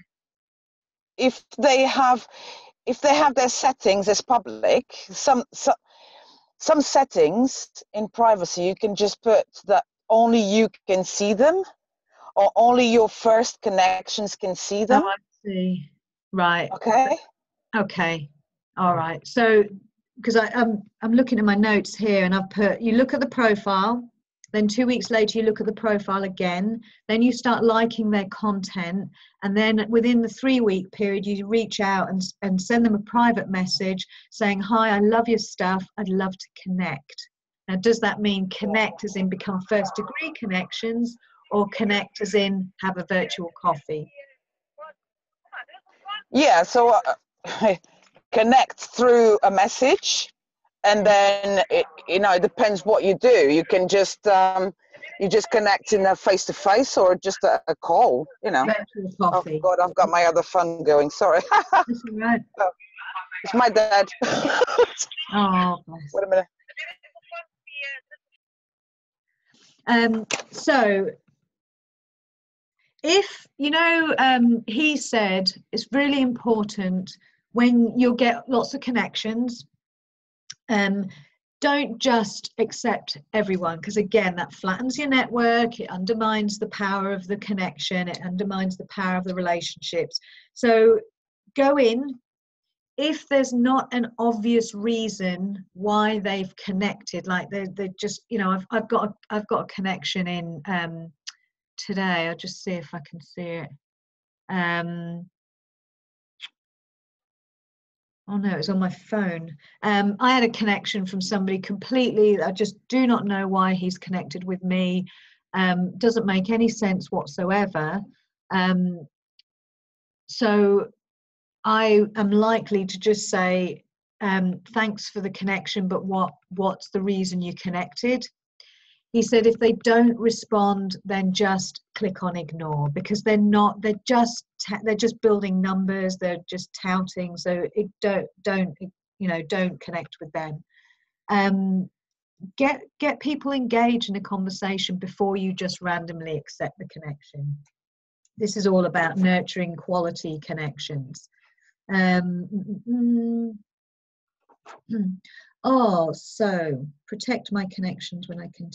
if they have their settings as public, some settings in privacy, you can just put that only you can see them, or only your first connections can see them. Oh, I see. Right. Okay. All right. So because I'm looking at my notes here, and I've put, you look at the profile, then 2 weeks later you look at the profile again, then you start liking their content, and then within the 3-week period you reach out and send them a private message saying, hi, I love your stuff, I'd love to connect. Now, does that mean connect as in become first degree connections, or connect as in have a virtual coffee? Yeah, so connect through a message, and then it depends what you do. You can just connect in a face-to-face, or just a call, Virtual coffee. Oh God, I've got my other phone going, sorry. That's all right. Oh, it's my dad. Oh, bless. Wait a minute. So if he said it's really important when you get lots of connections, don't just accept everyone, because again, that flattens your network, it undermines the power of the connection, it undermines the power of the relationships. So go in. If there's not an obvious reason why they've connected, like they're just, I've got a connection in today. I'll just see if I can see it. Oh no, it's on my phone. I had a connection from somebody completely, I just do not know why he's connected with me. Doesn't make any sense whatsoever. So I am likely to just say, thanks for the connection, but what's the reason you connected? He said if they don't respond, then just click on ignore, because they're just building numbers, they're just touting. So don't connect with them. Get people engaged in a conversation before you just randomly accept the connection. This is all about nurturing quality connections. So protect my connections when I can.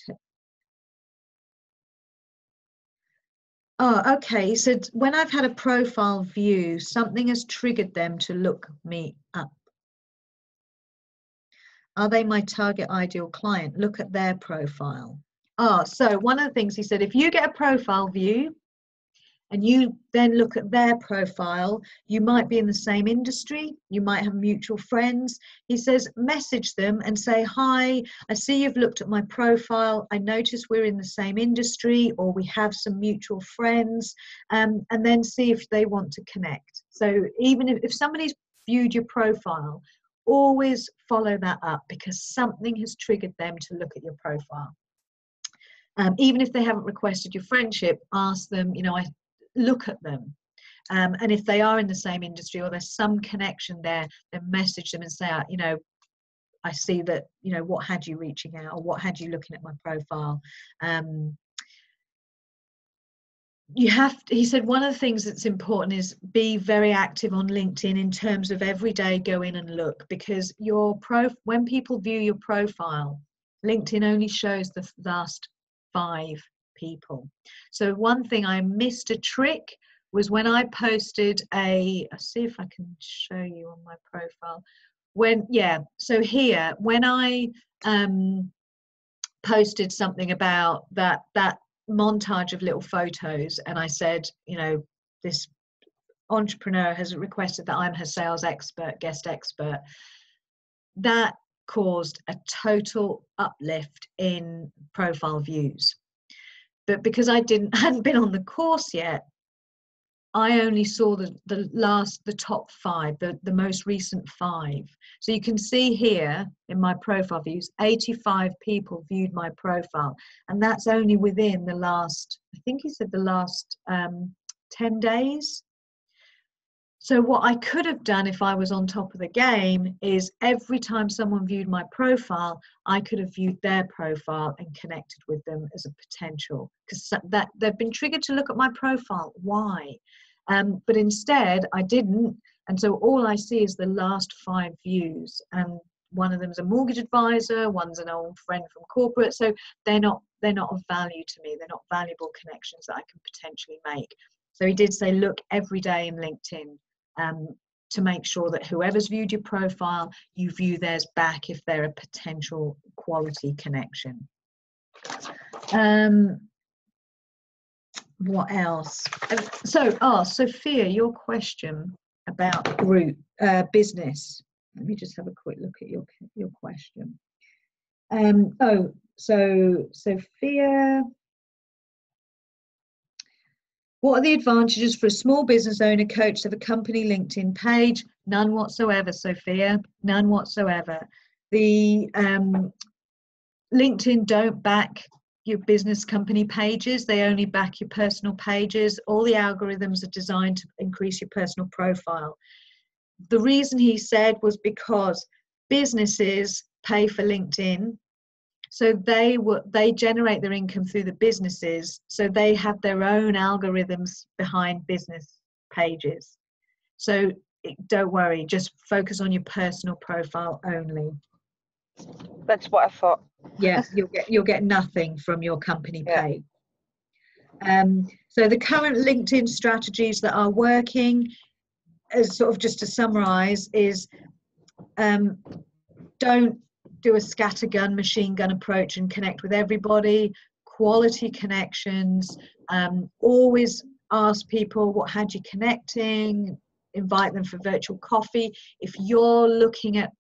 Okay. So when I've had a profile view, something has triggered them to look me up. Are they my target ideal client? Look at their profile. So one of the things he said, if you get a profile view and you then look at their profile, you might be in the same industry, you might have mutual friends. He says, message them and say, hi, I see you've looked at my profile. I notice we're in the same industry, or we have some mutual friends, and then see if they want to connect. So even if somebody's viewed your profile, always follow that up, because something has triggered them to look at your profile. Even if they haven't requested your friendship, ask them, you know, I look at them. And if they are in the same industry or there's some connection there, then message them and say, you know, I see that, you know, what had you reaching out, or what had you looking at my profile? You have to, he said, one of the things that's important is be very active on LinkedIn in terms of every day go in and look, because when people view your profile, LinkedIn only shows the last 5 people. So one thing I missed a trick was when I posted I'll see if I can show you on my profile. So here, when I posted something about that montage of little photos, and I said, you know, this entrepreneur has requested that I'm her sales expert, guest expert, that caused a total uplift in profile views. But because I hadn't been on the course yet, I only saw the top 5, the most recent 5. So you can see here in my profile views, 85 people viewed my profile, and that's only within the last, I think he said the last 10 days. So what I could have done if I was on top of the game is every time someone viewed my profile, I could have viewed their profile and connected with them as a potential, because that they've been triggered to look at my profile. Why? But instead I didn't, and so all I see is the last 5 views, and one of them is a mortgage advisor, one's an old friend from corporate, so they're not of value to me. They're not valuable connections that I can potentially make. So he did say look every day in LinkedIn to make sure that whoever's viewed your profile, you view theirs back if they're a potential quality connection. What else? So, Sophia, your question about group business. Let me just have a quick look at your question. So Sophia, what are the advantages for a small business owner coach to have a company LinkedIn page? None whatsoever, Sophia, none whatsoever. The LinkedIn don't back your business company pages. They only back your personal pages. All the algorithms are designed to increase your personal profile. The reason he said was because businesses pay for LinkedIn. So they generate their income through the businesses. So they have their own algorithms behind business pages. So don't worry, just focus on your personal profile only. That's what I thought. Yeah, you'll get nothing from your company page. So the current LinkedIn strategies that are working, as sort of just to summarize, is don't do a scattergun, machine gun approach and connect with everybody. Quality connections. Always ask people what had you connecting. Invite them for virtual coffee. If you're looking at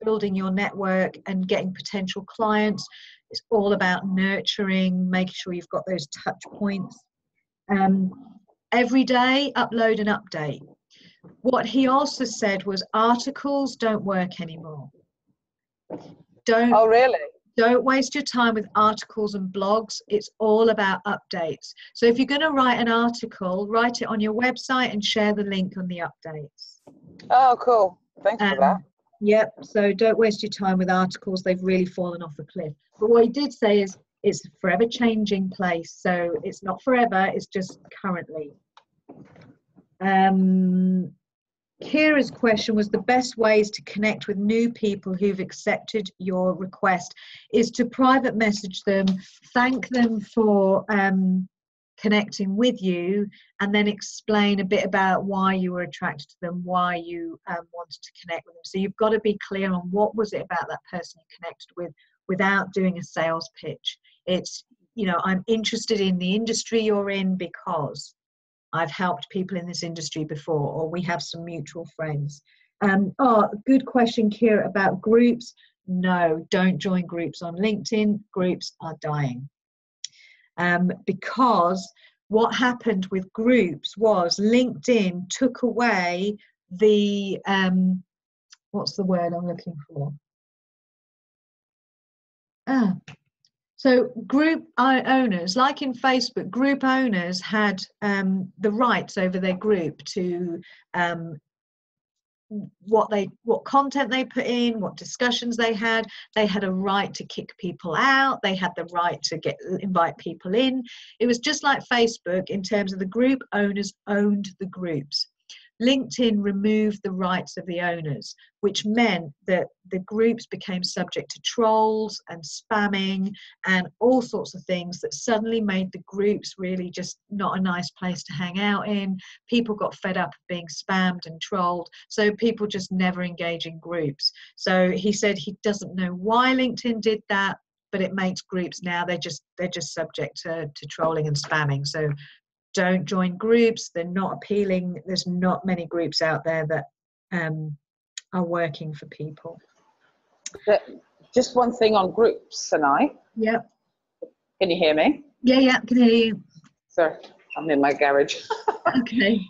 building your network and getting potential clients, it's all about nurturing, making sure you've got those touch points. Every day, upload and update. What he also said was articles don't work anymore. Oh, really? Don't waste your time with articles and blogs. It's all about updates. So if you're going to write an article, write it on your website and share the link on the updates. Oh, cool. Thanks for that. Yep. So don't waste your time with articles. They've really fallen off a cliff. But what he did say is it's a forever changing place. So it's not forever. It's just currently. Kira's question was the best ways to connect with new people who've accepted your request is to private message them, thank them for connecting with you, and then explain a bit about why you were attracted to them, why you wanted to connect with them. So you've got to be clear on what was it about that person you connected with without doing a sales pitch. It's, you know, I'm interested in the industry you're in because I've helped people in this industry before, or we have some mutual friends. Good question, Kira, about groups. No, don't join groups on LinkedIn. Groups are dying. Because what happened with groups was LinkedIn took away the, what's the word I'm looking for? So group owners, like in Facebook, group owners had the rights over their group to what content they put in, what discussions they had. They had a right to kick people out. They had the right to invite people in. It was just like Facebook in terms of the group owners owned the groups. LinkedIn removed the rights of the owners, which meant that the groups became subject to trolls and spamming and all sorts of things that suddenly made the groups really just not a nice place to hang out in. People got fed up of being spammed and trolled, so people just never engage in groups. So he said he doesn't know why LinkedIn did that, but it makes groups now, they're just subject to trolling and spamming. So don't join groups. They're not appealing. There's not many groups out there that are working for people. Just one thing on groups, Sanai. Yep. Can you hear me? Yeah, can hear you. Sorry, I'm in my garage. Okay.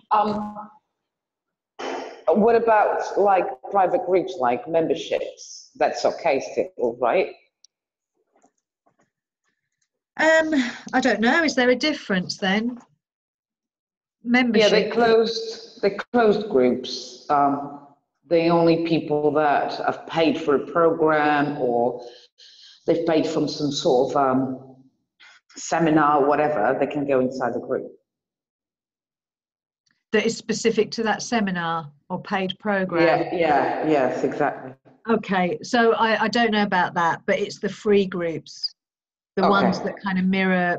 What about like private groups, like memberships? That's okay still, right? I don't know. Is there a difference then? Membership. Yeah, they closed groups. The only people that have paid for a program or they've paid from some sort of seminar or whatever, they can go inside the group. That is specific to that seminar or paid program? Yes, exactly. Okay, so I don't know about that, but it's the free groups, the ones that kind of mirror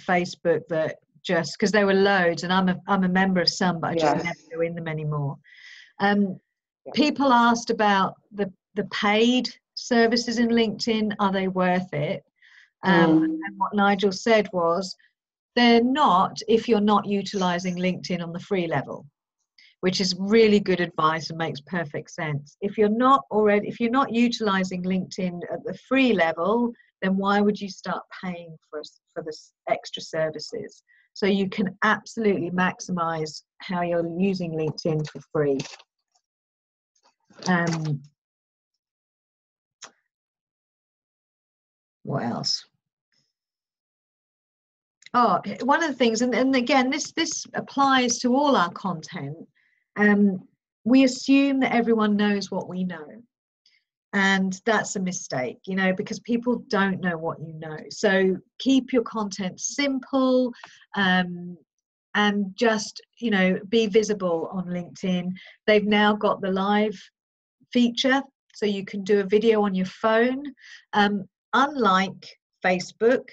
Facebook, that just because there were loads, and I'm a member of some, but I just never go in them anymore. People asked about the paid services in LinkedIn. Are they worth it? And what Nigel said was, they're not if you're not utilizing LinkedIn on the free level, which is really good advice and makes perfect sense. If you're not utilizing LinkedIn at the free level, then why would you start paying for this extra services? So you can absolutely maximize how you're using LinkedIn for free. What else? Oh, one of the things, and again, this applies to all our content. We assume that everyone knows what we know. And that's a mistake, because people don't know what you know. So keep your content simple, and just, be visible on LinkedIn. They've now got the live feature, so you can do a video on your phone. Unlike Facebook,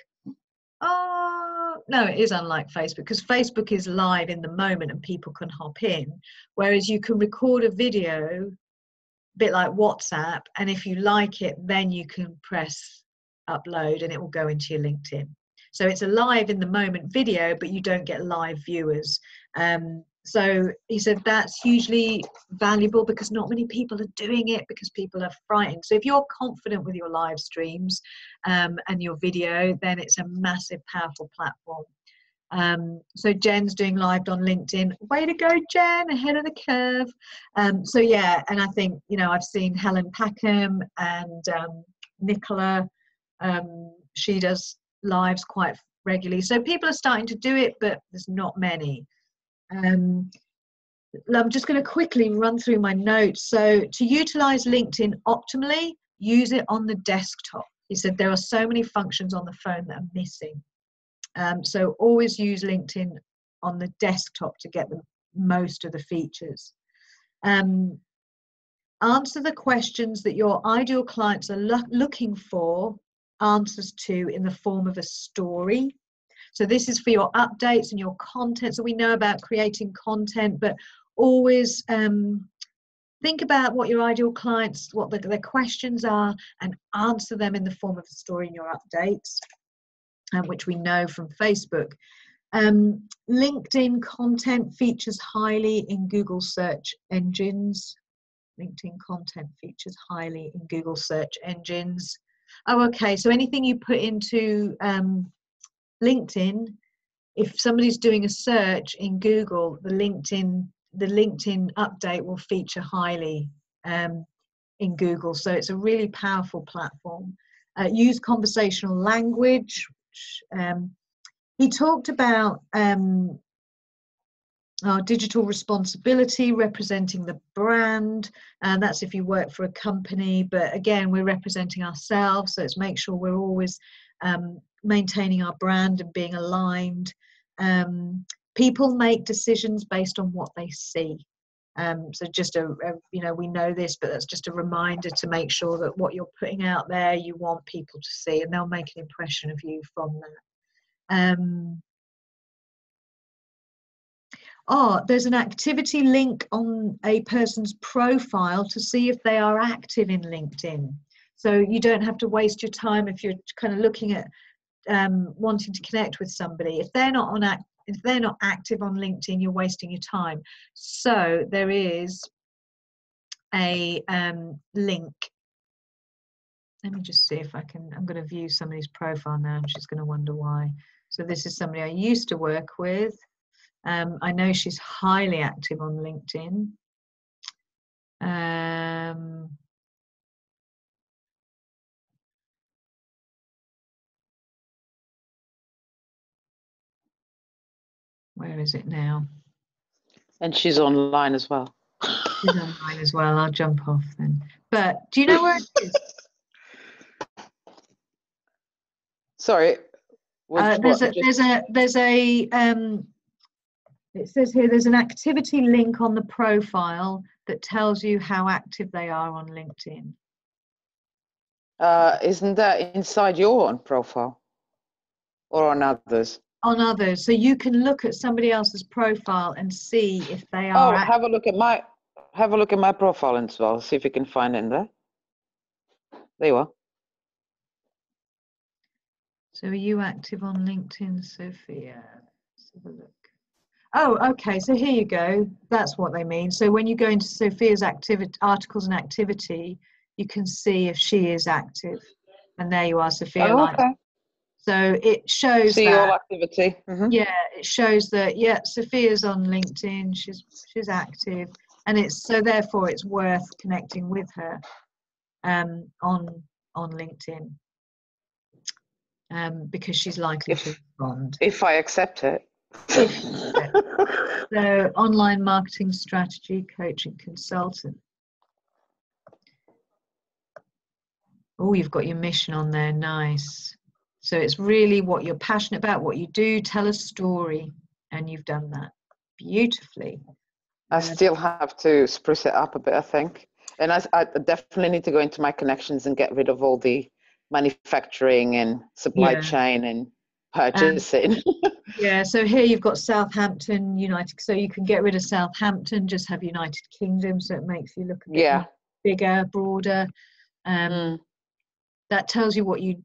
no, it is unlike Facebook, because Facebook is live in the moment and people can hop in, whereas you can record a video, a bit like WhatsApp, and if you like it, then you can press upload and it will go into your LinkedIn. So it's a live in the moment video, but you don't get live viewers. So he said that's hugely valuable because not many people are doing it because people are frightened. So if you're confident with your live streams and your video, then it's a massive, powerful platform. So Jen's doing live on LinkedIn. Way to go, Jen, ahead of the curve. So yeah, and I think, I've seen Helen Packham and Nicola, she does lives quite regularly. So people are starting to do it, but there's not many. I'm just going to quickly run through my notes. So to utilize LinkedIn optimally, use it on the desktop. He said there are so many functions on the phone that are missing. So always use LinkedIn on the desktop to get the most of the features. Answer the questions that your ideal clients are looking for answers to in the form of a story. So this is for your updates and your content. So we know about creating content, but always think about what your ideal clients, what their questions are, and answer them in the form of a story in your updates, which we know from Facebook. LinkedIn content features highly in Google search engines. LinkedIn content features highly in Google search engines. Oh, okay. So anything you put into LinkedIn, if somebody's doing a search in Google, the LinkedIn update will feature highly in Google. So it's a really powerful platform. use conversational language. He talked about our digital responsibility, representing the brand, and that's if you work for a company, but again, we're representing ourselves, so it's make sure we're always maintaining our brand and being aligned. People make decisions based on what they see. So just you know, we know this, but that's just a reminder to make sure that what you're putting out there, you want people to see, and they'll make an impression of you from that. There's an activity link on a person's profile to see if they are active in LinkedIn. So you don't have to waste your time if you're kind of looking at wanting to connect with somebody. If they're not active on LinkedIn, you're wasting your time. So there is a link. Let me just see if I can. I'm going to view somebody's profile now, and she's going to wonder why. So this is somebody I used to work with. I know she's highly active on LinkedIn. Where is it now? And she's online as well. She's online as well. I'll jump off then. But do you know where it is? Sorry. It says here there's an activity link on the profile that tells you how active they are on LinkedIn. Isn't that inside your own profile or on others? On others, so you can look at somebody else's profile and see if they are. Have a look at my profile as well. See if you can find it in there. There you are. So are you active on LinkedIn, Sophia? Let's have a look. Oh, okay. So here you go. That's what they mean. So when you go into Sophia's articles and activity, you can see if she is active. And there you are, Sophia. Oh, okay. So it shows see that. All activity. Mm-hmm. Yeah, it shows that. Yeah, Sophia's on LinkedIn. She's active, and it's so therefore it's worth connecting with her on LinkedIn because she's likely to respond if I accept it. So online marketing strategy coaching consultant. Oh, you've got your mission on there. Nice. So it's really what you're passionate about, what you do, tell a story, and you've done that beautifully. I still have to spruce it up a bit, I think. And I definitely need to go into my connections and get rid of all the manufacturing and supply chain and purchasing. Yeah, so here you've got Southampton, United. So you can get rid of Southampton, just have United Kingdom, so it makes you look a bit more bigger, broader. That tells you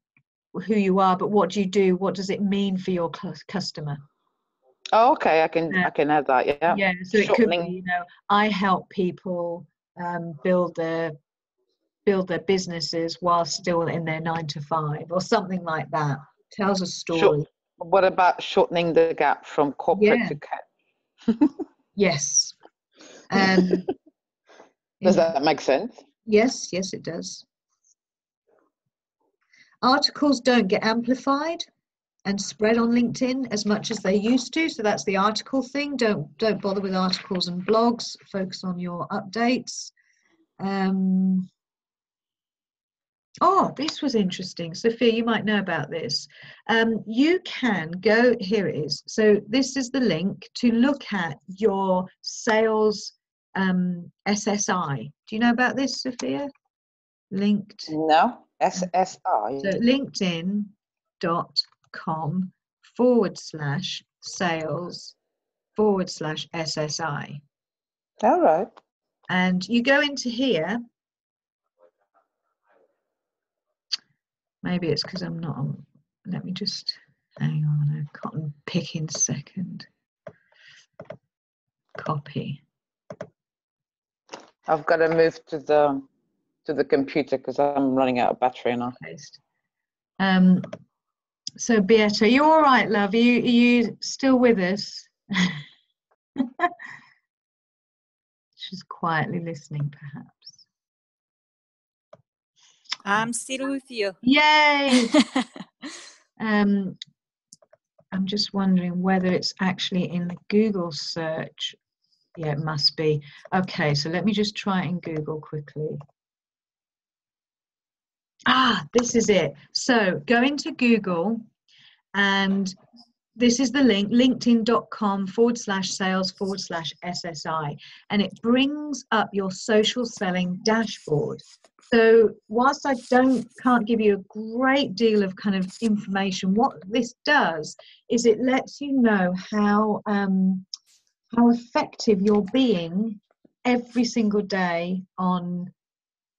who you are, but what do you do? What does it mean for your customer? Oh, okay, I can add that. Yeah. Yeah, so it could be, I help people build their businesses while still in their 9 to 5 or something like that. Tells a story. What about shortening the gap from corporate to cat? Yes. Does that make sense? Yes, it does. Articles don't get amplified and spread on LinkedIn as much as they used to. So that's the article thing. Don't bother with articles and blogs. Focus on your updates. Oh, this was interesting. Sophia, you might know about this. You can go, here it is. So this is the link to look at your sales SSI. Do you know about this, Sophia? Linked. No, SSI. So linkedin.com/sales/SSI. All right. And you go into here. Maybe it's because I'm not on. Let me just hang on a cotton picking second. Copy. I've got to move to the computer because I'm running out of battery now. Paste. So Beata, are you all right, love? Are you still with us? She's quietly listening, perhaps. I'm still with you. Yay! I'm just wondering whether it's actually in the Google search. Yeah, it must be. Okay, so let me just try it in Google quickly. This is it. So go into Google, and this is the link, linkedin.com/sales/SSI, and it brings up your social selling dashboard. So whilst I can't give you a great deal of kind of information, what this does is it lets you know how effective you're being every single day on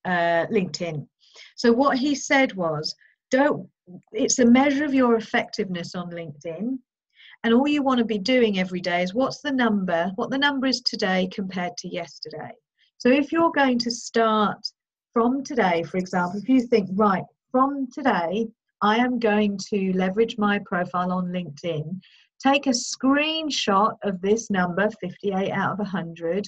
LinkedIn. So what he said was, it's a measure of your effectiveness on LinkedIn. And all you want to be doing every day is what the number is today compared to yesterday. So if you're going to start from today, for example, if you think, right, from today, I am going to leverage my profile on LinkedIn, take a screenshot of this number, 58 out of 100,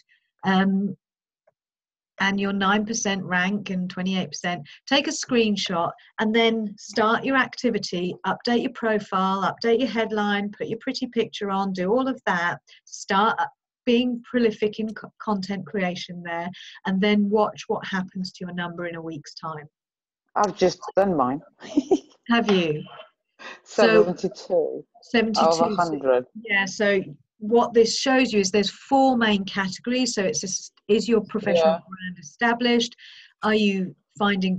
and your 9% rank and 28%, take a screenshot and then start your activity, update your profile, update your headline, put your pretty picture on, do all of that, start being prolific in content creation there, and then watch what happens to your number in a week's time. I've just done mine. Have you? 72. 72 out of 100. Yeah, so what this shows you is there's 4 main categories. So is your professional brand established? Are you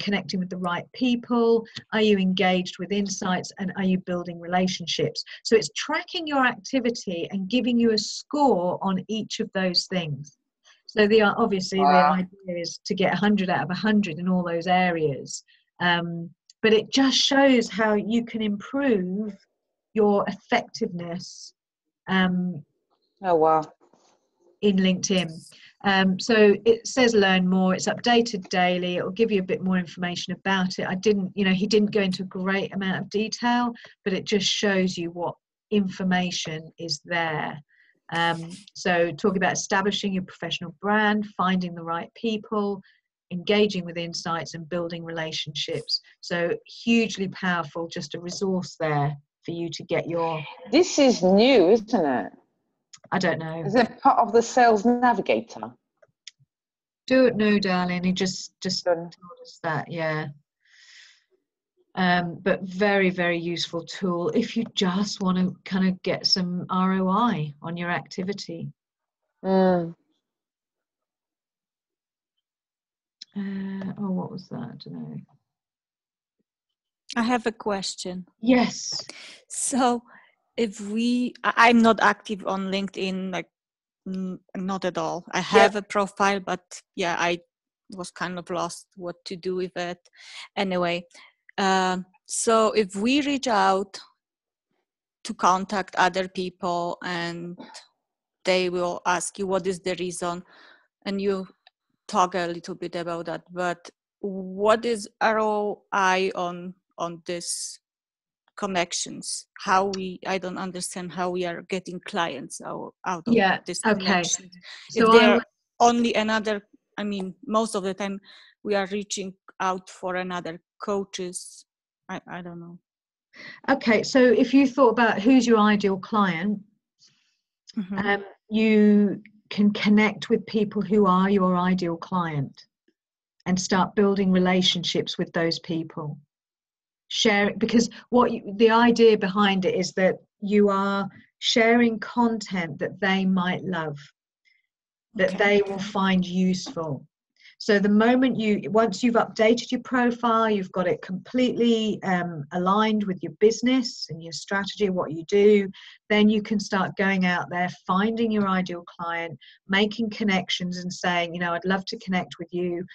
connecting with the right people? Are you engaged with insights? And are you building relationships? So it's tracking your activity and giving you a score on each of those things. So the idea is to get 100 out of 100 in all those areas. But it just shows how you can improve your effectiveness in LinkedIn. So it says learn more. It's updated daily. It will give you a bit more information about it. He didn't go into a great amount of detail, but it just shows you what information is there. So talking about establishing your professional brand, finding the right people, engaging with insights, and building relationships. So hugely powerful, just a resource there for you to get your... This is new, isn't it? I don't know. Is it part of the Sales Navigator? Don't know, darling. He just told us that, yeah. But very, very useful tool if you just want to kind of get some ROI on your activity. What was that? I don't know. I have a question. Yes. So I'm not active on LinkedIn, like not at all. I have a profile, but yeah, I was kind of lost what to do with it. Anyway, so if we reach out to contact other people and they will ask you what is the reason, and you talk a little bit about that, but what is ROI on this connections? I don't understand how we are getting clients out of this connection. So if they're only another, most of the time we are reaching out for another coaches. I don't know. Okay, so if you thought about who's your ideal client, you can connect with people who are your ideal client and start building relationships with those people. Share it, because the idea behind it is that you are sharing content that they might love, that they will find useful. So the moment once you've updated your profile, you've got it completely aligned with your business and your strategy, what you do, then you can start going out there, finding your ideal client, making connections and saying, I'd love to connect with you.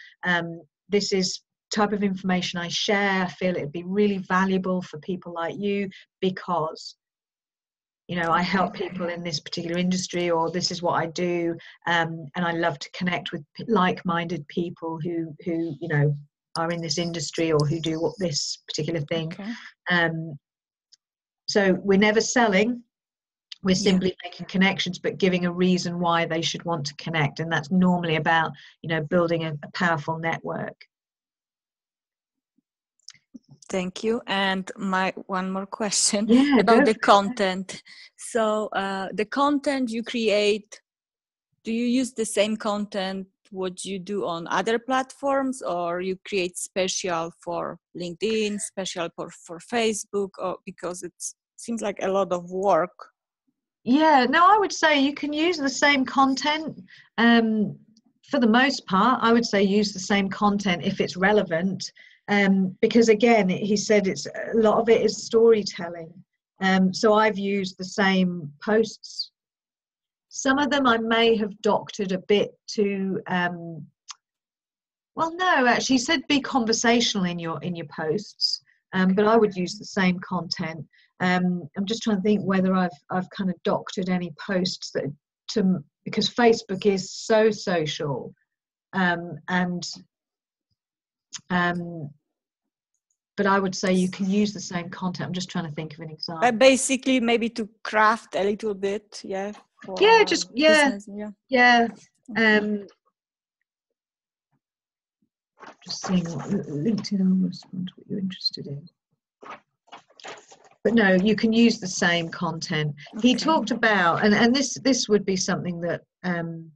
This is type of information I share. I feel it'd be really valuable for people like you because I help people in this particular industry, or this is what I do, and I love to connect with like-minded people who are in this industry or who do this particular thing. So we're never selling, we're simply making connections, but giving a reason why they should want to connect, and that's normally about building a powerful network. Thank you. And my one more question Yeah, about go the for it. content. So the content you create, do you use the same content what you do on other platforms, or you create special for LinkedIn, special for Facebook, or because it seems like a lot of work? Yeah, no, I would say you can use the same content. For the most part, I would say use the same content if it's relevant. Because again, he said it's a lot of it is storytelling. So I've used the same posts. Some of them I may have doctored a bit to. Well, no, actually, he said be conversational in your posts. But I would use the same content. I'm just trying to think whether I've kind of doctored any posts that because Facebook is so social, but I would say you can use the same content. I'm just trying to think of an example. Basically, maybe to craft a little bit, yeah. Business, yeah. Okay. Just seeing what LinkedIn will respond to what you're interested in. But no, you can use the same content. Okay. He talked about, and this would be something that, hang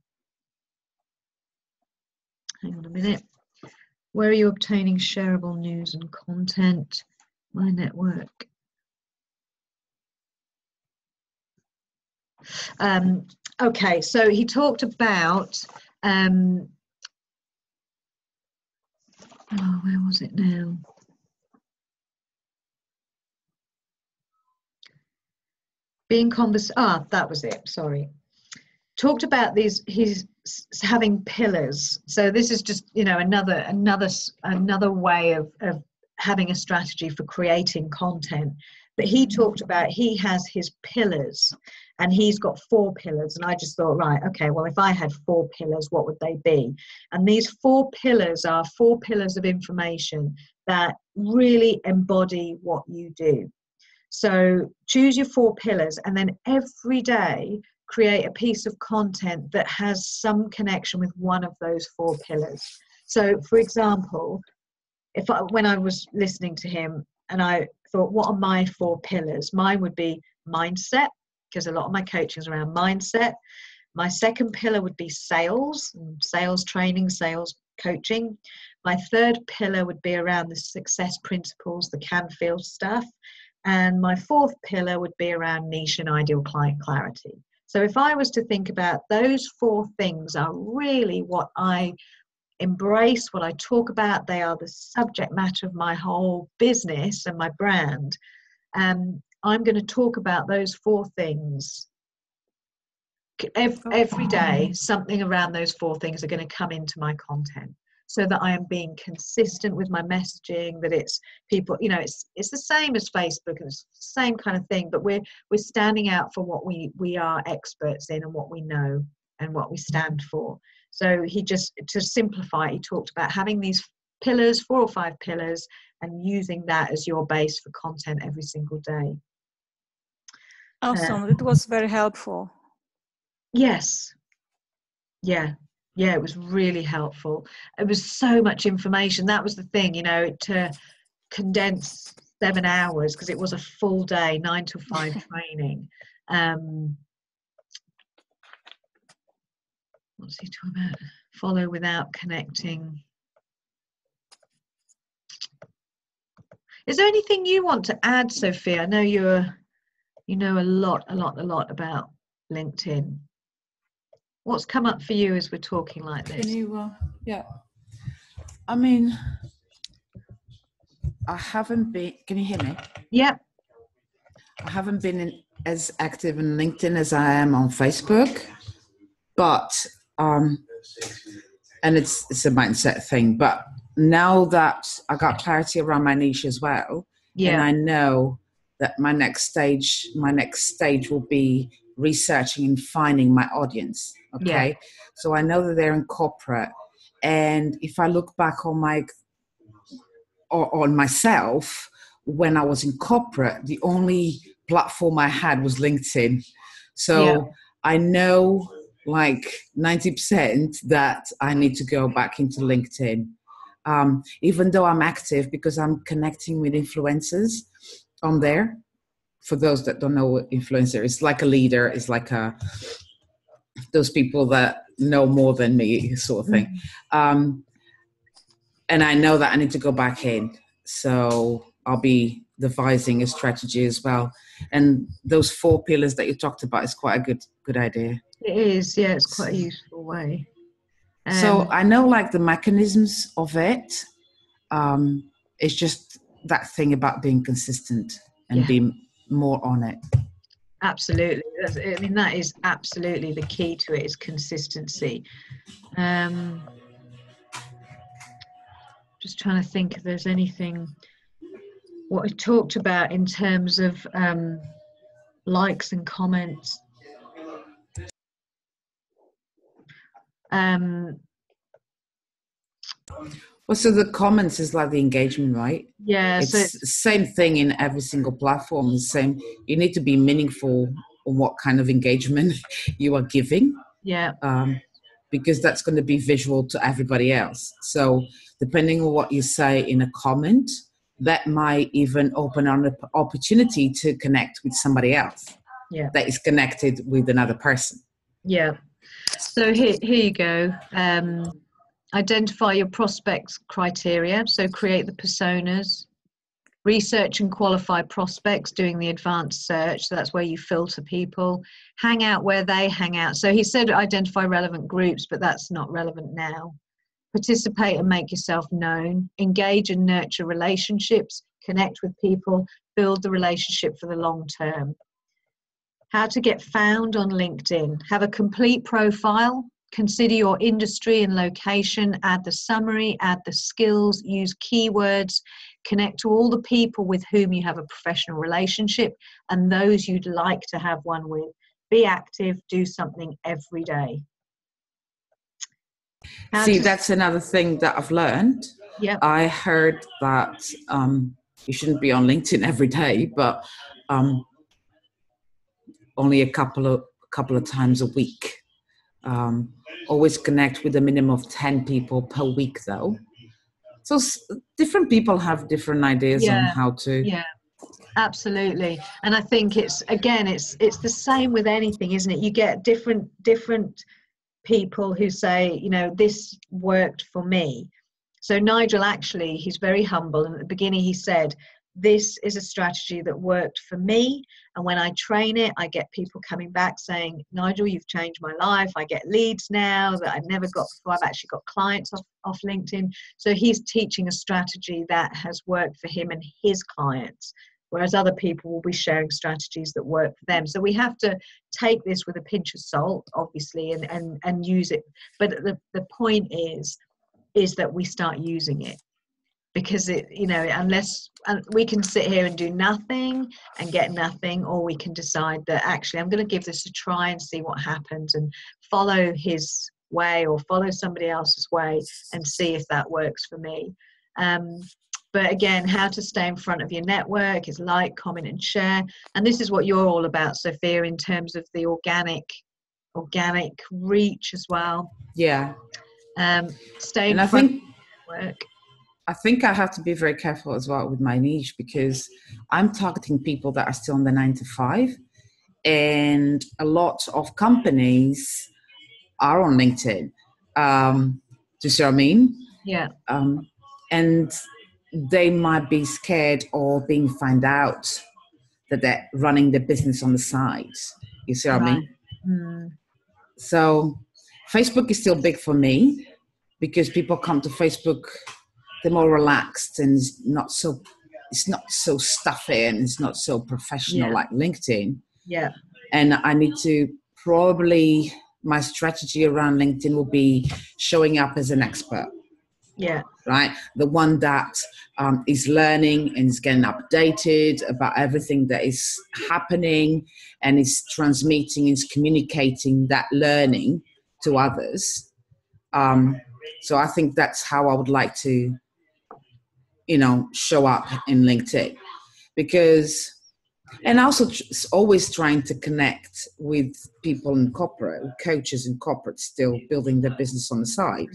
on a minute. Where are you obtaining shareable news and content? My network. Okay, so he talked about, where was it now? That was it, sorry. Talked about he's having pillars. So this is just, another way of having a strategy for creating content. But he talked about, he has his pillars, and he's got 4 pillars. And I just thought, right, okay, well, if I had 4 pillars, what would they be? And these 4 pillars are 4 pillars of information that really embody what you do. So choose your 4 pillars, and then every day create a piece of content that has some connection with one of those 4 pillars. So, for example, when I was listening to him and I thought, what are my 4 pillars? Mine would be mindset, because a lot of my coaching is around mindset. My second pillar would be sales training, sales coaching. My third pillar would be around the success principles, the Canfield stuff. And my 4th pillar would be around niche and ideal client clarity. So if I was to think about those 4 things are really what I embrace, what I talk about, they are the subject matter of my whole business and my brand. I'm going to talk about those 4 things. Every day, something around those 4 things are going to come into my content, so that I am being consistent with my messaging, that it's people, it's the same as Facebook, and it's the same kind of thing, but we're standing out for what we are experts in and what we know and what we stand for. So to simplify, he talked about having these pillars, 4 or 5 pillars, and using that as your base for content every single day. Awesome. It was very helpful. Yes. Yeah, it was really helpful. It was so much information. That was the thing, to condense 7 hours, because it was a full day, 9 to 5 training. What's he talking about? Follow without connecting. Is there anything you want to add, Sophia? I know you know a lot about LinkedIn. What's come up for you as we're talking like this? Can you, yeah. I mean, I haven't been, can you hear me? Yeah. I haven't been as active in LinkedIn as I am on Facebook, but, and it's a mindset thing, but now that I got clarity around my niche as well, and I know that my next stage will be researching and finding my audience. Okay. So I know that they're in corporate. And if I look back on myself, when I was in corporate, the only platform I had was LinkedIn. So I know like 90% that I need to go back into LinkedIn. even though I'm active, because I'm connecting with influencers on there. For those that don't know what influencer is, like a leader, is like those people that know more than me, sort of thing. And I know that I need to go back in. So I'll be devising a strategy as well. And those 4 pillars that you talked about is quite a good idea. It is, yeah, it's quite a useful way. So I know like the mechanisms of it. It's just that thing about being consistent and being more on it. Absolutely. I mean, that is absolutely the key to it, is consistency. Just trying to think if there's anything what I talked about in terms of likes and comments. Well, so the comments is like the engagement, right? Yeah. It's the same thing in every single platform. The same. You need to be meaningful on what kind of engagement you are giving. Yeah. Because that's going to be visual to everybody else. So depending on what you say in a comment, that might even open an opportunity to connect with somebody else. Yeah. That is connected with another person. Yeah. So here you go. Identify your prospects criteria. So create the personas. Research and qualify prospects, doing the advanced search. So that's where you filter people. Hang out where they hang out. So he said identify relevant groups, but that's not relevant now. Participate and make yourself known. Engage and nurture relationships. Connect with people. Build the relationship for the long term. How to get found on LinkedIn. Have a complete profile. Consider your industry and location. Add the summary. Add the skills. Use keywords. Connect to all the people with whom you have a professional relationship and those you'd like to have one with. Be active. Do something every day. That's another thing that I've learned. Yeah. I heard that you shouldn't be on LinkedIn every day, but only a couple of times a week. Always connect with a minimum of 10 people per week, though. So different people have different ideas on how to. Yeah, absolutely. And I think it's the same with anything, isn't it? You get different people who say, this worked for me. So Nigel, actually, he's very humble. And at the beginning he said, this is a strategy that worked for me. And when I train it, I get people coming back saying, Nigel, you've changed my life. I get leads now that I've never got before. I've actually got clients off LinkedIn. So he's teaching a strategy that has worked for him and his clients, whereas other people will be sharing strategies that work for them. So we have to take this with a pinch of salt, obviously, and use it. But the point is that we start using it. Because unless we can sit here and do nothing and get nothing, or we can decide that actually I'm going to give this a try and see what happens and follow his way or follow somebody else's way and see if that works for me. But again, how to stay in front of your network is like, comment and share. And this is what you're all about, Sophia, in terms of the organic reach as well. Yeah. Stay in front of your network. I think I have to be very careful as well with my niche, because I'm targeting people that are still on the 9 to 5, and a lot of companies are on LinkedIn. Do you see what I mean? Yeah. And they might be scared of being found out that they're running their business on the side. You see what I mean? Mm. So Facebook is still big for me, because people come to Facebook, they're more relaxed and it's not so stuffy and it's not so professional like LinkedIn. Yeah. And I need to probably, my strategy around LinkedIn will be showing up as an expert. Yeah. Right. The one that is learning and is getting updated about everything that is happening and is transmitting, is communicating that learning to others. So I think that's how I would like to, show up in LinkedIn, because, and also always trying to connect with people in corporate, coaches in corporate, still building their business on the side.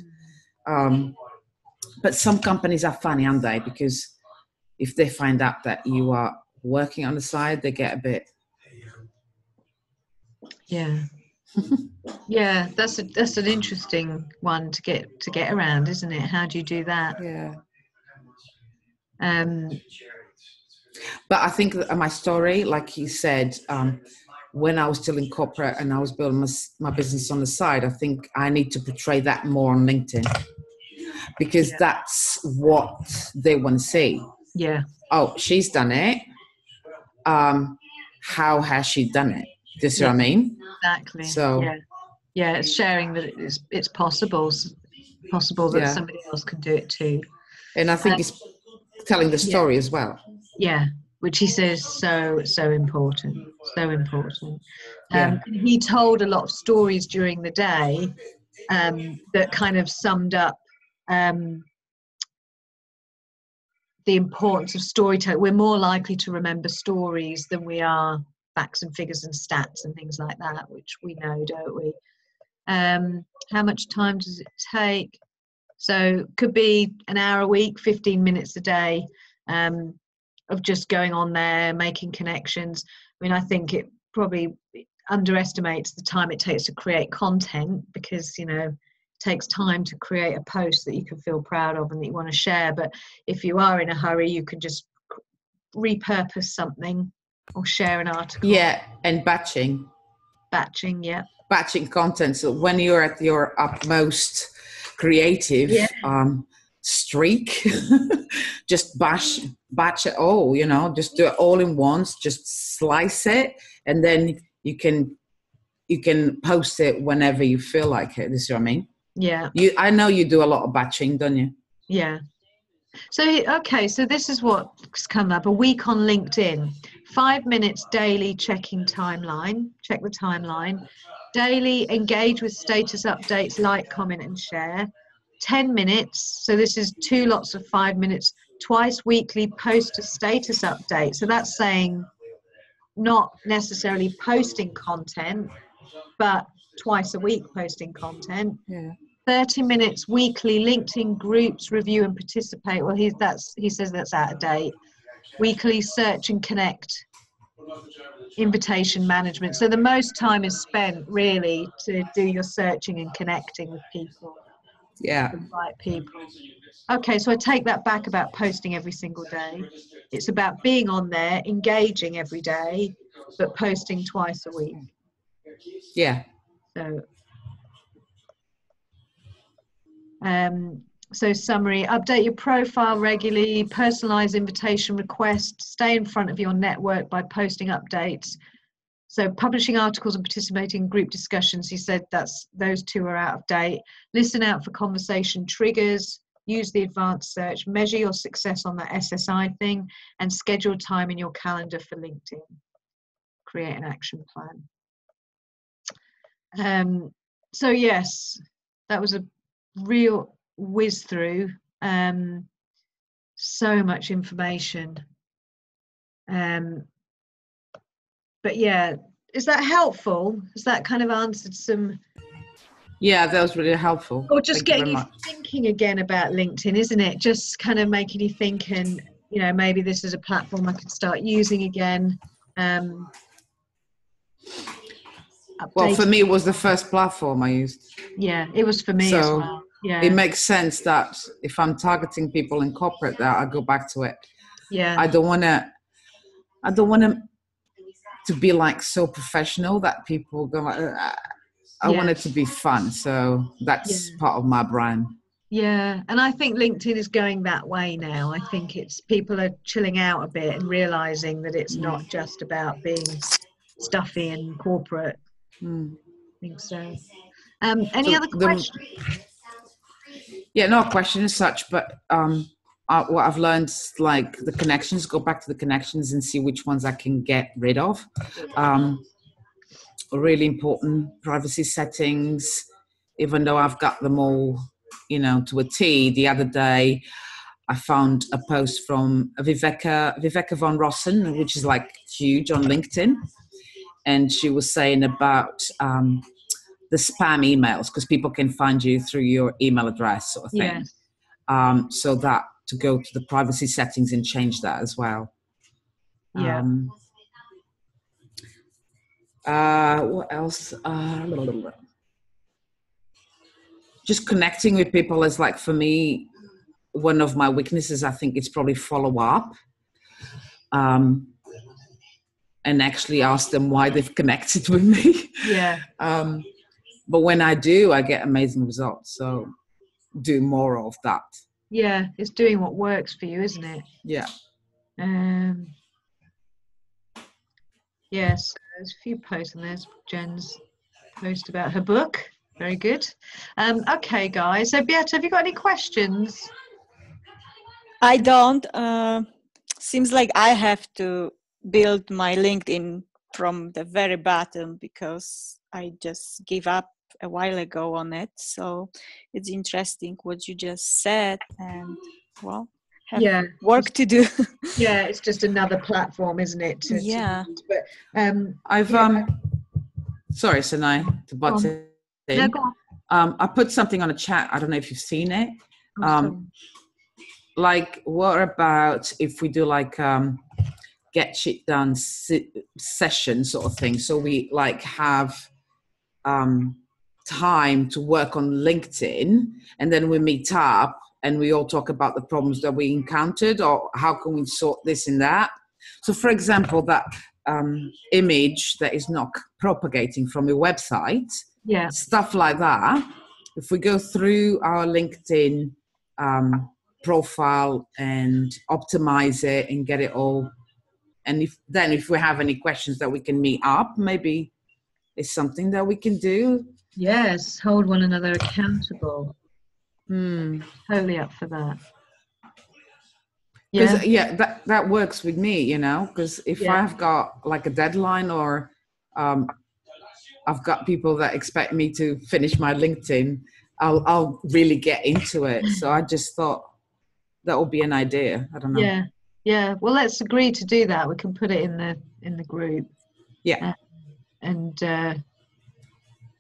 But some companies are funny, aren't they? Because if they find out that you are working on the side, they get a bit. Yeah. Yeah, that's an interesting one to get around, isn't it? How do you do that? Yeah. Um, But I think that my story, like you said, when I was still in corporate and I was building my business on the side, I think I need to portray that more on LinkedIn, because that's what they want to see. yeah, Oh, she's done it. How has she done it? Do you see what I mean? exactly. So yeah, it's sharing that it's possible that Yeah. somebody else can do it too. And I think it's telling the story as well. Yeah, which he says so important, so important. He told a lot of stories during the day that kind of summed up the importance of storytelling. We're more likely to remember stories than we are facts and figures and stats and things like that, which we know, don't we? How much time does it take? So could be an hour a week, 15 minutes a day of just going on there, making connections. I mean, I think it probably underestimates the time it takes to create content, because, you know, it takes time to create a post that you can feel proud of and that you want to share. But if you are in a hurry, you can just repurpose something or share an article. Yeah, and batching content. So when you're at your utmost creative streak, just batch it all, you know, just do it all in once, just slice it, and then you can post it whenever you feel like it. This is what I mean? Yeah. I know you do a lot of batching, don't you? Yeah. So, okay, so this is what's come up. A week on LinkedIn. 5 minutes daily checking timeline. Check the timeline. Daily engage with status updates, like, comment, and share. 10 minutes. So this is 2 lots of 5 minutes. Twice weekly post a status update. So that's saying not necessarily posting content, but twice a week posting content. Yeah. 30 minutes weekly LinkedIn groups, review and participate. Well, he says that's out of date. Weekly search and connect, invitation management. So the most time is spent really to do your searching and connecting with people. Yeah. The right people. Okay, so I take that back about posting every single day. It's about being on there, engaging every day, but posting twice a week. Yeah. So summary: update your profile regularly, personalize invitation requests, stay in front of your network by posting updates. So publishing articles and participating in group discussions, he said those 2 are out of date. Listen out for conversation triggers, use the advanced search, measure your success on that SSI thing, and schedule time in your calendar for LinkedIn. Create an action plan. So yes, that was a real whiz through. So much information. But yeah, is that helpful? Has that kind of answered some? Yeah, that was really helpful. Or just Thank getting you thinking again about LinkedIn, isn't it? Just kind of making you think, and you know, maybe this is a platform I could start using again. Well, for me, it was the first platform I used. Yeah, it was for me as well. Yeah, it makes sense that if I'm targeting people in corporate, that I go back to it. Yeah, I don't want to be like so professional that people go like, I want it to be fun. So that's part of my brand. Yeah, and I think LinkedIn is going that way now. I think it's people are chilling out a bit and realizing that it's not just about being stuffy and corporate. I think so. Any other questions? Yeah, no question as such, but what I've learned, like the connections, go back to the connections and see which ones I can get rid of. Really important privacy settings, even though I've got them all, you know, to a T. The other day, I found a post from Viveka von Rossen, which is like huge on LinkedIn. And she was saying about the spam emails, because people can find you through your email address sort of thing. so that to go to the privacy settings and change that as well. Yeah. What else? Just connecting with people is like, for me, one of my weaknesses. I think it's probably follow up, and actually ask them why they've connected with me. Yeah. But when I do, I get amazing results. So do more of that. Yeah, it's doing what works for you, isn't it? Yeah. Yes, there's a few posts, and there's Jen's post about her book. Very good. Okay, guys. So, Beata, have you got any questions? I don't. Seems like I have to build my LinkedIn from the very bottom because I just gave up a while ago on it. So it's interesting what you just said, and well, have work to do. Yeah, it's just another platform, isn't it? To use. But I've sorry, Sinai, to butt in. No, go on. I put something on a chat. I don't know if you've seen it. Like, what about if we do like get shit done session sort of thing? So we like have time to work on LinkedIn, and then we meet up and we all talk about the problems that we encountered, or how can we sort this and that. So, for example, that image that is not propagating from your website, stuff like that. If we go through our LinkedIn profile and optimize it and get it all, and if we have any questions that we can meet up, maybe it's something that we can do. Yes, hold one another accountable. Totally up for that. That works with me, you know, because if I've got like a deadline, or I've got people that expect me to finish my LinkedIn, I'll really get into it. So I just thought that would be an idea. I don't know. Yeah. Well, let's agree to do that. We can put it in the group. Yeah.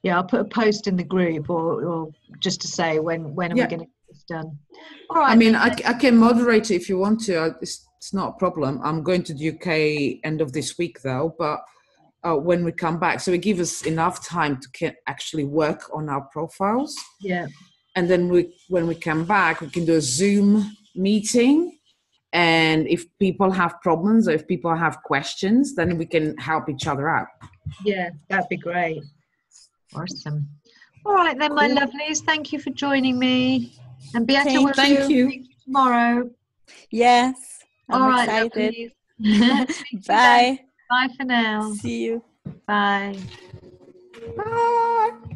I'll put a post in the group, or just to say when are we going to get this done. All right. I mean, I can moderate it if you want to. It's not a problem. I'm going to the UK end of this week though, but when we come back, so it gives us enough time to actually work on our profiles. Yeah. And then when we come back, we can do a Zoom meeting. And if people have problems or if people have questions, then we can help each other out. Yeah, that'd be great. Awesome. All right then, my lovelies. Thank you for joining me. And Beata, we'll thank you tomorrow. Yes. I'm excited. Bye. Bye for now. See you. Bye. Bye.